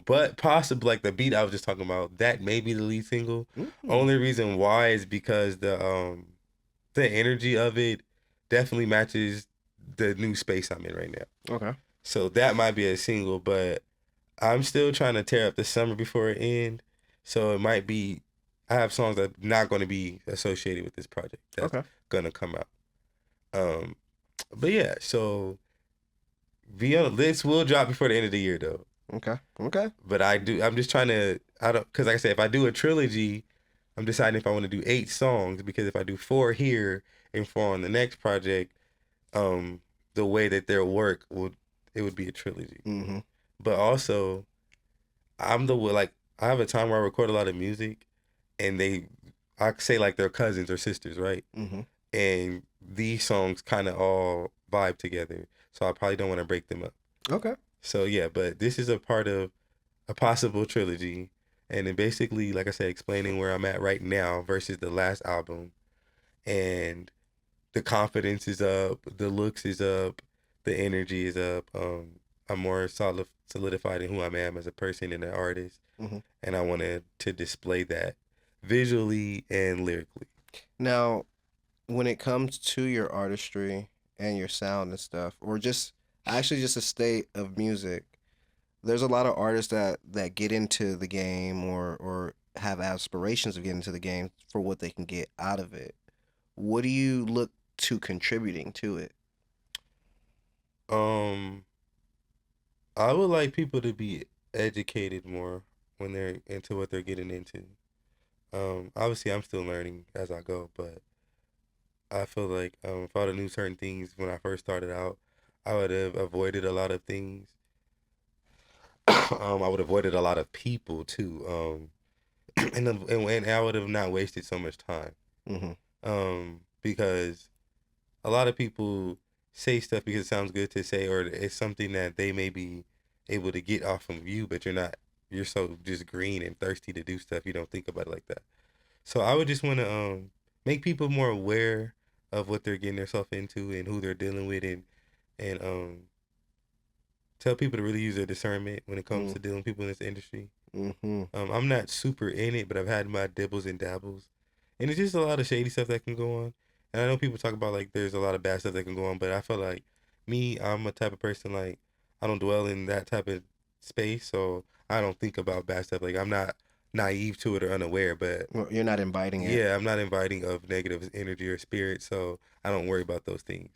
But possibly like the beat I was just talking about, that may be the lead single. Only reason why is because the energy of it definitely matches the new space I'm in right now. Okay. So that might be a single, but I'm still trying to tear up the summer before it ends. So it might be, I have songs that are not going to be associated with this project. That's going to come out. But yeah, so this will drop before the end of the year though. Okay. But I'm just trying to, because like I said, if I do a trilogy, I'm deciding if I want to do 8 songs, because if I do 4 here and 4 on the next project, the way that they'll work it would be a trilogy. But also, I have a time where I record a lot of music, and I say like they're cousins or sisters, right? And these songs kind of all vibe together, so I probably don't want to break them up. Okay. So yeah, but this is a part of a possible trilogy, and then basically, like I said, explaining where I'm at right now versus the last album, and the confidence is up, the looks is up, the energy is up. I'm more solidified in who I am as a person and an artist, and I wanted to display that visually and lyrically. Now, when it comes to your artistry and your sound and stuff, or just a state of music, there's a lot of artists that get into the game or have aspirations of getting into the game for what they can get out of it. What do you look to contributing to it? I would like people to be educated more when they're into what they're getting into. Obviously, I'm still learning as I go, but I feel like if I would have knew certain things when I first started out, I would have avoided a lot of things. I would have avoided a lot of people too. And I would have not wasted so much time. Mm-hmm. Because a lot of people say stuff because it sounds good to say, or it's something that they may be able to get off of you, but you're not. You're so just green and thirsty to do stuff. You don't think about it like that. So I would just want to make people more aware of what they're getting themselves into and who they're dealing with, and tell people to really use their discernment when it comes to dealing with people in this industry. Mm-hmm. I'm not super in it, but I've had my dibbles and dabbles, and it's just a lot of shady stuff that can go on. And I know people talk about like there's a lot of bad stuff that can go on, but I feel like me, I'm a type of person like I don't dwell in that type of space, so I don't think about bad stuff. Like I'm not naive to it or unaware, but Well, you're not inviting it. yeah, I'm not inviting of negative energy or spirit, so I don't worry about those things.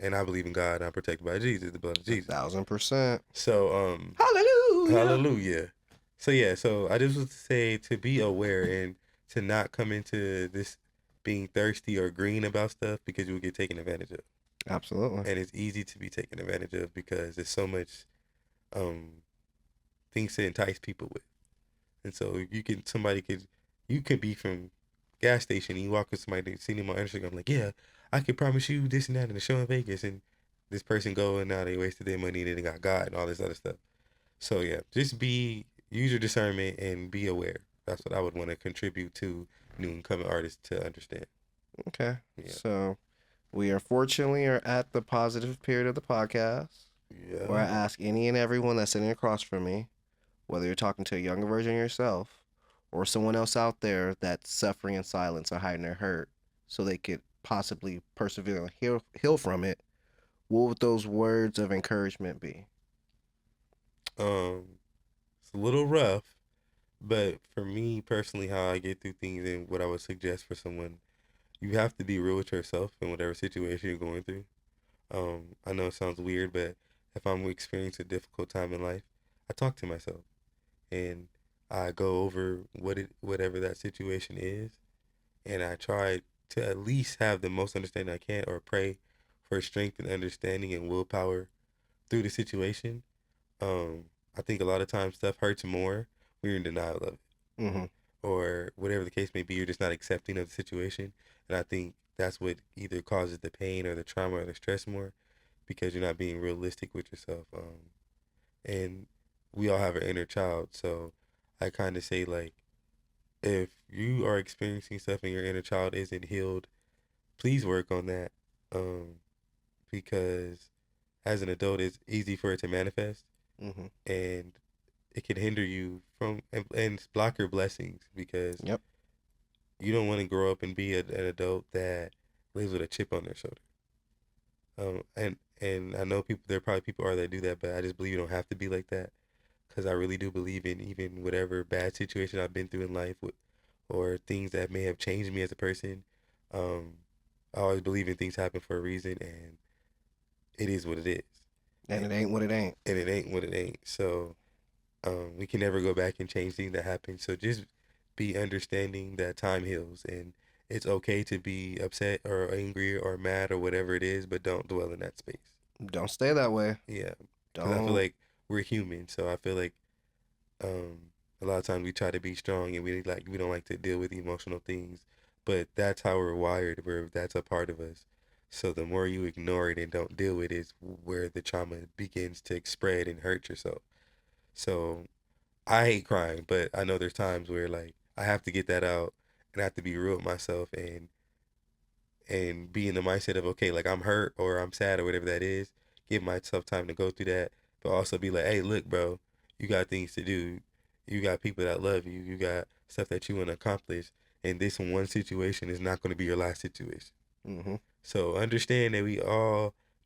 And I believe in God. And I'm protected by Jesus, the blood of Jesus. 1,000%. So Hallelujah. hallelujah. So yeah, so I just would say to be aware and to not come into this being thirsty or green about stuff because you will get taken advantage of. Absolutely. And it's easy to be taken advantage of because there's so much um things to entice people with. And so you could be from gas station and you walk with somebody that seen him on Instagram like, yeah, I can promise you this and that in the show in Vegas, and this person go and now they wasted their money and they got God and all this other stuff. So yeah, just use your discernment and be aware. That's what I would want to contribute to new incoming artists to understand. Okay. Yeah. So we unfortunately are at the positive period of the podcast where I Yeah. ask any and everyone that's sitting across from me, whether you're talking to a younger version of yourself or someone else out there that's suffering in silence or hiding their hurt so they could possibly persevere and heal from it, what would those words of encouragement be? It's a little rough, but for me personally, how I get through things and what I would suggest for someone, you have to be real with yourself in whatever situation you're going through. I know it sounds weird, but if I'm experiencing a difficult time in life, I talk to myself and I go over whatever that situation is, and I try to at least have the most understanding I can, or pray for strength and understanding and willpower through the situation. Um, I think a lot of times stuff hurts more when you're in denial of it, Mm-hmm. or whatever the case may be. You're just not accepting of the situation, and I think that's what either causes the pain or the trauma or the stress more, because you're not being realistic with yourself. And we all have an inner child, so I kind of say like, if you are experiencing stuff and your inner child isn't healed, please work on that. Um, because as an adult, it's easy for it to manifest, Mm-hmm. and it can hinder you from and block your blessings because Yep. you don't want to grow up and be an adult that lives with a chip on their shoulder. And I know people, there are probably people are that do that, but I just believe you don't have to be like that, because I really do believe in even whatever bad situation I've been through in life with, or things that may have changed me as a person. Um, I always believe in things happen for a reason, and it is what it is, And it ain't what it ain't. and it ain't what it ain't. So we can never go back and change things that happened. So just be understanding that time heals, and it's okay to be upset or angry or mad or whatever it is, but don't dwell in that space. Don't stay that way. Yeah, because I feel Don't. like we're human, so I feel like um, a lot of times we try to be strong and we don't like to deal with emotional things, but that's how we're wired. Where that's a part of us. So the more you ignore it and don't deal with it is where the trauma begins to spread and hurt yourself. So I hate crying, but I know there's times where like I have to get that out and I have to be real with myself and be in the mindset of, okay, like I'm hurt or I'm sad or whatever that is. Give myself time to go through that, but also be like, hey, look, bro, you got things to do. You got people that love you. You got stuff that you want to accomplish, and this one situation is not going to be your last situation. Mm-hmm. So understand that we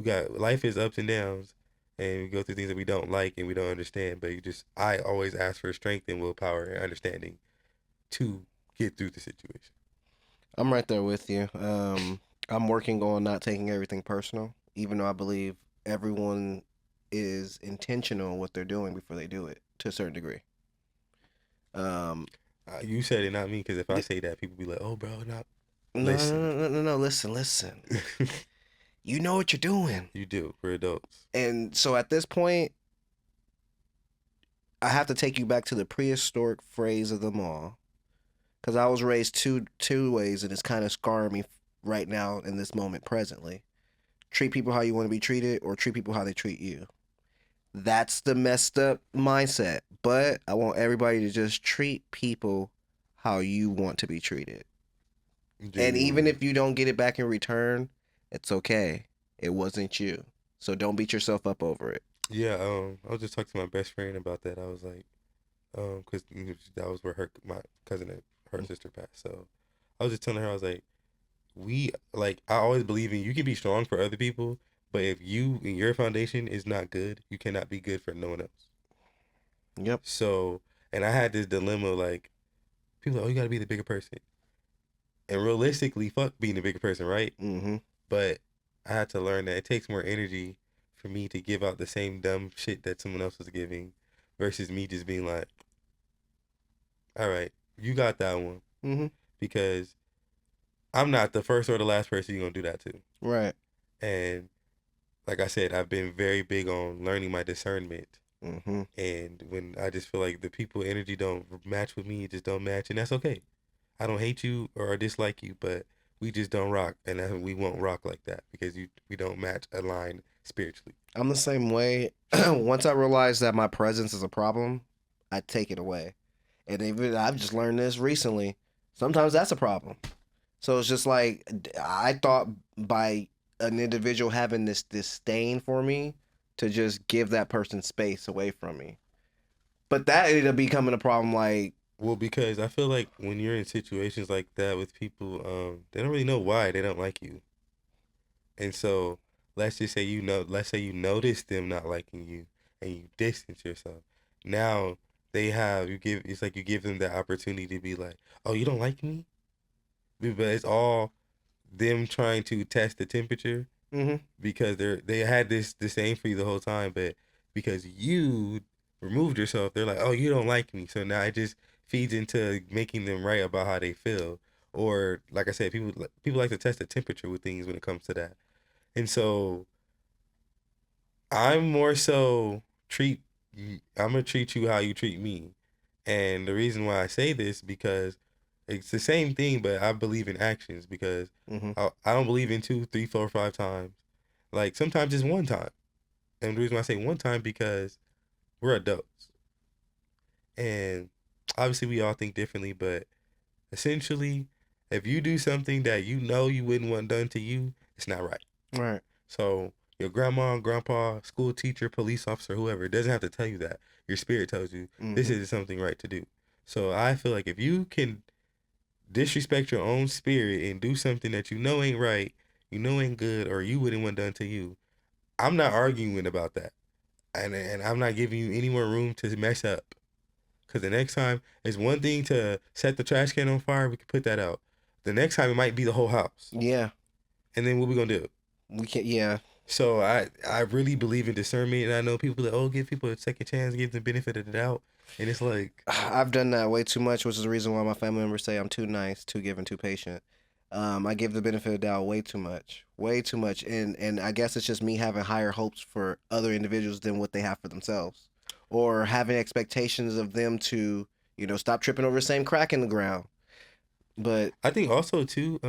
got life is ups and downs, and we go through things that we don't like and we don't understand. But I always ask for strength and willpower and understanding to get through the situation. I'm right there with you. I'm working on not taking everything personal, even though I believe everyone is intentional in what they're doing before they do it to a certain degree. You said it, not me, because if I say that, people be like, "Oh, bro, not." Listen. No. Listen. You know what you're doing. You do. We're adults. And so at this point, I have to take you back to the prehistoric phrase of them all, because I was raised two ways, and it's kind of scarring me right now in this moment presently. Treat people how you want to be treated, or treat people how they treat you. That's the messed up mindset. But I want everybody to just treat people how you want to be treated. And even if you don't get it back in return, it's okay. It wasn't you. So don't beat yourself up over it. Yeah, I was just talking to my best friend about that. I was like, because that was where my cousin and her sister passed. So I was just telling her, I was like, I always believe in, you can be strong for other people, but if you and your foundation is not good, you cannot be good for no one else. Yep. So, and I had this dilemma, like, people are like, oh, you got to be the bigger person. And realistically, fuck being the bigger person, right? Mm-hmm. But I had to learn that it takes more energy for me to give out the same dumb shit that someone else was giving versus me just being like, all right, you got that one. Mm-hmm. Because I'm not the first or the last person you're going to do that to. Right. And like I said, I've been very big on learning my discernment. Mm-hmm. And when I just feel like the people energy don't match with me, it just don't match. And that's okay. I don't hate you or dislike you, but we just don't rock. And we won't rock like that because we don't match, align spiritually. I'm the same way. Once I realize that my presence is a problem, I take it away. And even I've just learned this recently. Sometimes that's a problem. So it's just like, I thought by an individual having this disdain for me to just give that person space away from me. But that ended up becoming a problem, like, well, because I feel like when you're in situations like that with people, they don't really know why they don't like you. And so let's just say let's say you notice them not liking you and you distance yourself. Now it's like you give them the opportunity to be like, oh, you don't like me? But it's all them trying to test the temperature. mm-hmm. Because they had this disdain for you the whole time, but because you removed yourself, they're like, oh, you don't like me. So now it just feeds into making them right about how they feel. Or like I said, people like to test the temperature with things when it comes to that. And so I'm more so I'm gonna treat you how you treat me. And the reason why I say this, because it's the same thing, but I believe in actions, because Mm-hmm. I don't believe in 2, 3, 4, 5 times. Like sometimes it's one time. And the reason why I say one time, because we're adults. And obviously we all think differently, but essentially, if you do something that you know you wouldn't want done to you, it's not right. Right. So your grandma, grandpa, school teacher, police officer, whoever, it doesn't have to tell you that. Your spirit tells you this is something right to do. So I feel like if you can disrespect your own spirit and do something that you know ain't right, you know ain't good, or you wouldn't want done to you, I'm not arguing about that. And I'm not giving you any more room to mess up. Because the next time, it's one thing to set the trash can on fire, we can put that out. The next time, it might be the whole house. Yeah. And then what we going to do? We can't, yeah. So I really believe in discernment, and I know people that, give people a second chance, give them the benefit of the doubt. And it's like, I've done that way too much, which is the reason why my family members say I'm too nice, too giving, too patient. I give the benefit of the doubt way too much, and I guess it's just me having higher hopes for other individuals than what they have for themselves, or having expectations of them to, stop tripping over the same crack in the ground. But I think also too,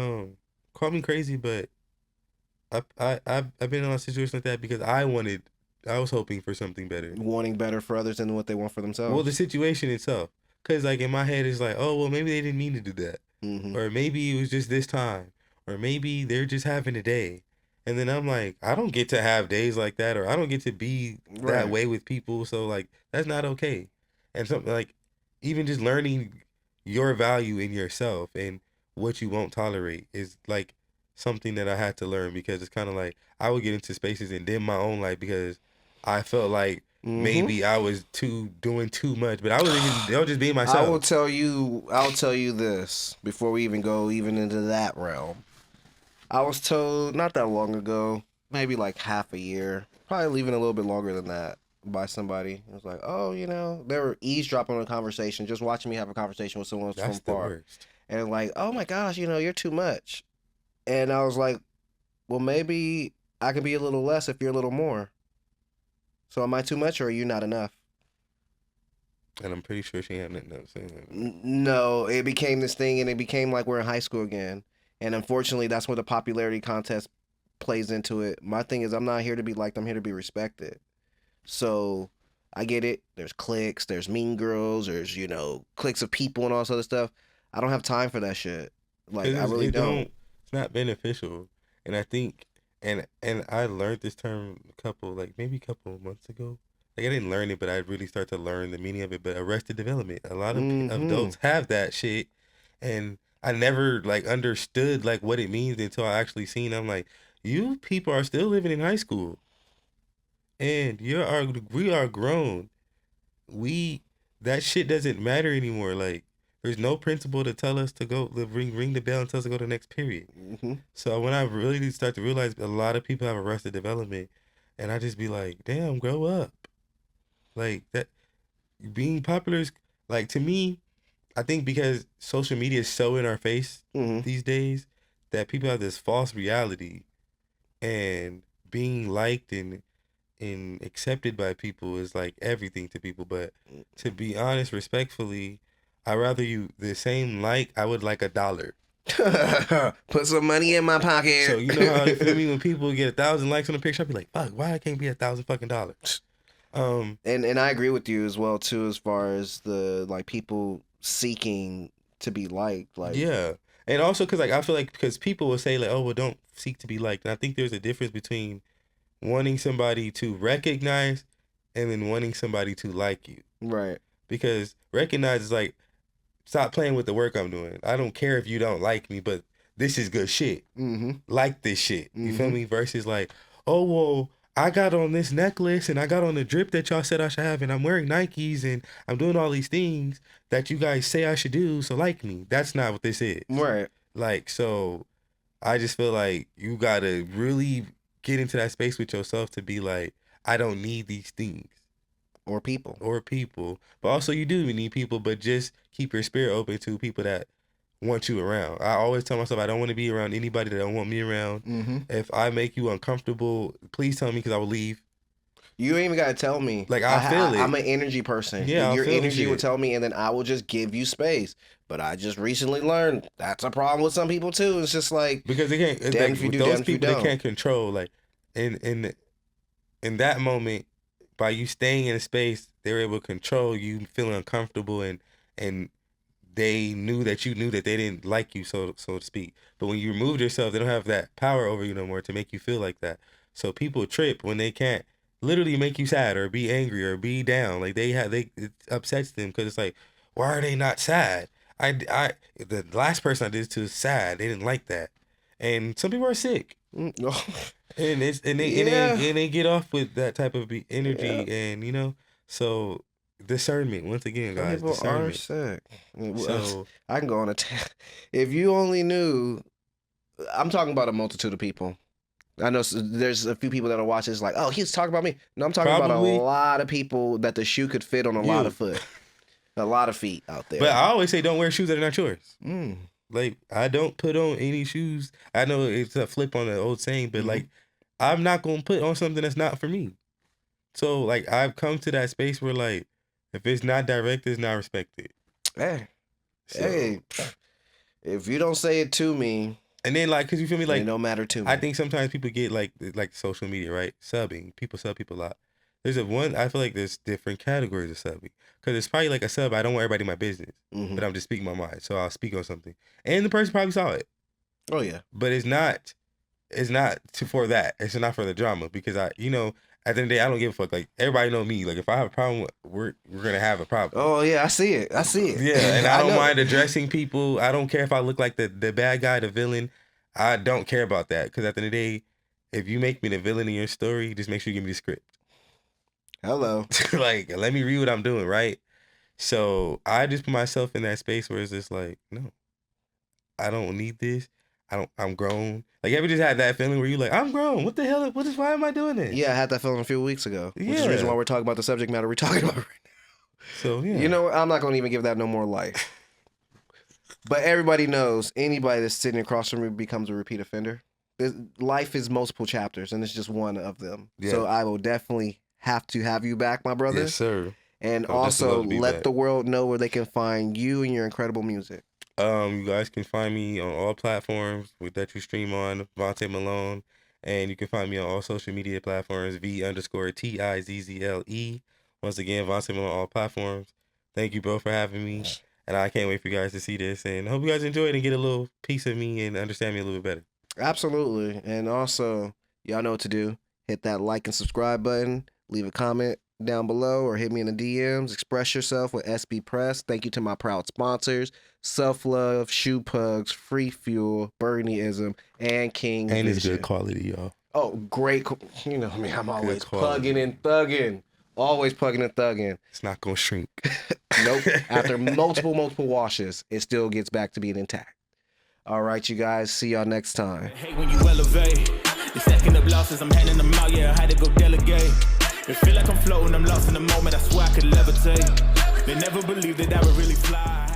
call me crazy, but I've been in a situation like that because I was hoping for something better. Wanting better for others than what they want for themselves. Well, the situation itself. Because, like, in my head, it's like, oh, well, maybe they didn't mean to do that. Mm-hmm. Or maybe it was just this time. Or maybe they're just having a day. And then I'm like, I don't get to have days like that. Or I don't get to be that way with people. So, like, that's not okay. And something like, even just learning your value in yourself and what you won't tolerate is, like, something that I had to learn. Because it's kind of like, I would get into spaces and dim my own light because I felt like maybe I was doing too much, but I was just being myself. I'll tell you this before we even go into that realm. I was told not that long ago, maybe like half a year, probably leaving a little bit longer than that by somebody. It was like, oh, you know, they were eavesdropping on a conversation, just watching me have a conversation with someone That's from the far. worst. And like, oh my gosh, you know, you're too much. And I was like, well, maybe I can be a little less if you're a little more. So am I too much or are you not enough? And I'm pretty sure she ain't nothing else saying. No, it became this thing and it became like we're in high school again. And unfortunately, that's where the popularity contest plays into it. My thing is, I'm not here to be liked, I'm here to be respected. So I get it. There's cliques, there's mean girls, there's, you know, cliques of people and all this other stuff. I don't have time for that shit. Like, I really don't. It's not beneficial. And I think, and I learned this term maybe a couple of months ago. Like I didn't learn it, but I really started to learn the meaning of it. But arrested development, a lot of adults have that shit, and I never like understood like what it means until I actually seen. I'm like, you people are still living in high school, and we are grown. That shit doesn't matter anymore. Like there's no principal to tell us to go ring the bell and tell us to go to the next period. So when I really start to realize a lot of people have arrested development, and I just be like, damn, grow up. Like that being popular is like to me, I think because social media is so in our face these days that people have this false reality, and being liked and accepted by people is like everything to people. But to be honest, respectfully, I rather you the same like I would like $1. Put some money in my pocket. So you know how you feel me when people get 1,000 likes on a picture, I'd be like, fuck, why I can't be $1,000 fucking? And I agree with you as well too, as far as the like people seeking to be liked. Like Yeah, and also because like I feel like because people will say like, oh well, don't seek to be liked, and I think there's a difference between wanting somebody to recognize and then wanting somebody to like you. Right. Because recognize is like, stop playing with the work I'm doing. I don't care if you don't like me, but this is good shit. Like this shit. You feel me? Versus like, oh well, I got on this necklace and I got on the drip that y'all said I should have, and I'm wearing Nikes and I'm doing all these things that you guys say I should do, so like me. That's not what this is. Right. Like, so I just feel like you gotta really get into that space with yourself to be like, I don't need these things. Or people. But also you do need people, but just keep your spirit open to people that want you around. I always tell myself I don't want to be around anybody that don't want me around. If I make you uncomfortable, please tell me because I will leave. You ain't even gotta tell me. Like I feel it. I'm an energy person. Yeah, your energy will it. tell me, and then I will just give you space. But I just recently learned that's a problem with some people too. It's just like because they can't. It's damn like, if you do, those damn if you people they don't. can't control. Like in that moment, by you staying in a space, they were able to control you feeling uncomfortable, and they knew that you knew that they didn't like you, so to speak. But when you removed yourself, they don't have that power over you no more to make you feel like that. So people trip when they can't literally make you sad or be angry or be down. Like it upsets them because it's like, why are they not sad? The last person I did this to is sad. They didn't like that, and some people are sick. And they get off with that type of energy, and you know, so discernment once again, guys. People discernment. are sick. So I can go on if you only knew. I'm talking about a multitude of people. I know there's a few people that'll watch this like, oh, he's talking about me. No, I'm talking about a lot of people that the shoe could fit on a lot of foot. A lot of feet out there. But I always say don't wear shoes that are not yours. Like, I don't put on any shoes. I know it's a flip on the old saying, but like, I'm not going to put on something that's not for me. So, like, I've come to that space where, like, if it's not direct, it's not respected. Hey, if you don't say it to me. And then, like, because you feel me? Like, it don't matter to me. I think sometimes people get, like social media, right? Subbing. People sub people a lot. I feel like there's different categories of subbing. Because it's probably like a sub, I don't want everybody in my business. But I'm just speaking my mind. So I'll speak on something. And the person probably saw it. Oh, yeah. But it's not for that. It's not for the drama. Because at the end of the day, I don't give a fuck. Like, everybody know me. Like, if I have a problem, we're going to have a problem. Oh, yeah, I see it. Yeah, and I don't mind addressing people. I don't care if I look like the bad guy, the villain. I don't care about that. Because at the end of the day, if you make me the villain in your story, just make sure you give me the script. Hello. Like, let me read what I'm doing, right? So I just put myself in that space where it's just like, no, I don't need this. I'm grown. Like, ever just had that feeling where you like, I'm grown. What the hell? Why am I doing this? Yeah, I had that feeling a few weeks ago. Which is Yeah. the reason why we're talking about the subject matter we're talking about right now. So, yeah. You know what? I'm not going to even give that no more life. But everybody knows anybody that's sitting across from me becomes a repeat offender. Life is multiple chapters, and it's just one of them. Yeah. So I will definitely have to have you back, my brother. Yes, sir. And I would definitely also love to be let back. the world know where they can find you and your incredible music. You guys can find me on all platforms that you stream on, Vontae Malone. And you can find me on all social media platforms, V_TIZZLE. Once again, Vontae Malone on all platforms. Thank you, bro, for having me. And I can't wait for you guys to see this. And I hope you guys enjoy it and get a little piece of me and understand me a little bit better. Absolutely. And also, y'all know what to do. Hit that like and subscribe button. Leave a comment down below or hit me in the DMs. Express yourself with XPress. Thank you to my proud sponsors, Self Love, Shoe Pugs, Free Fuel, Bernieism, and King And it's Vision. good quality, y'all. Oh, great. You know me, I'm always quality. plugging and thugging. Always plugging and thugging. It's not going to shrink. Nope. After multiple washes, it still gets back to being intact. All right, you guys. See y'all next time. Hate when you elevate. You're stacking up losses, I'm handing them out, yeah, I had to go delegate. It feel like I'm floating, I'm lost in the moment, I swear I could levitate. They never believed that I would really fly.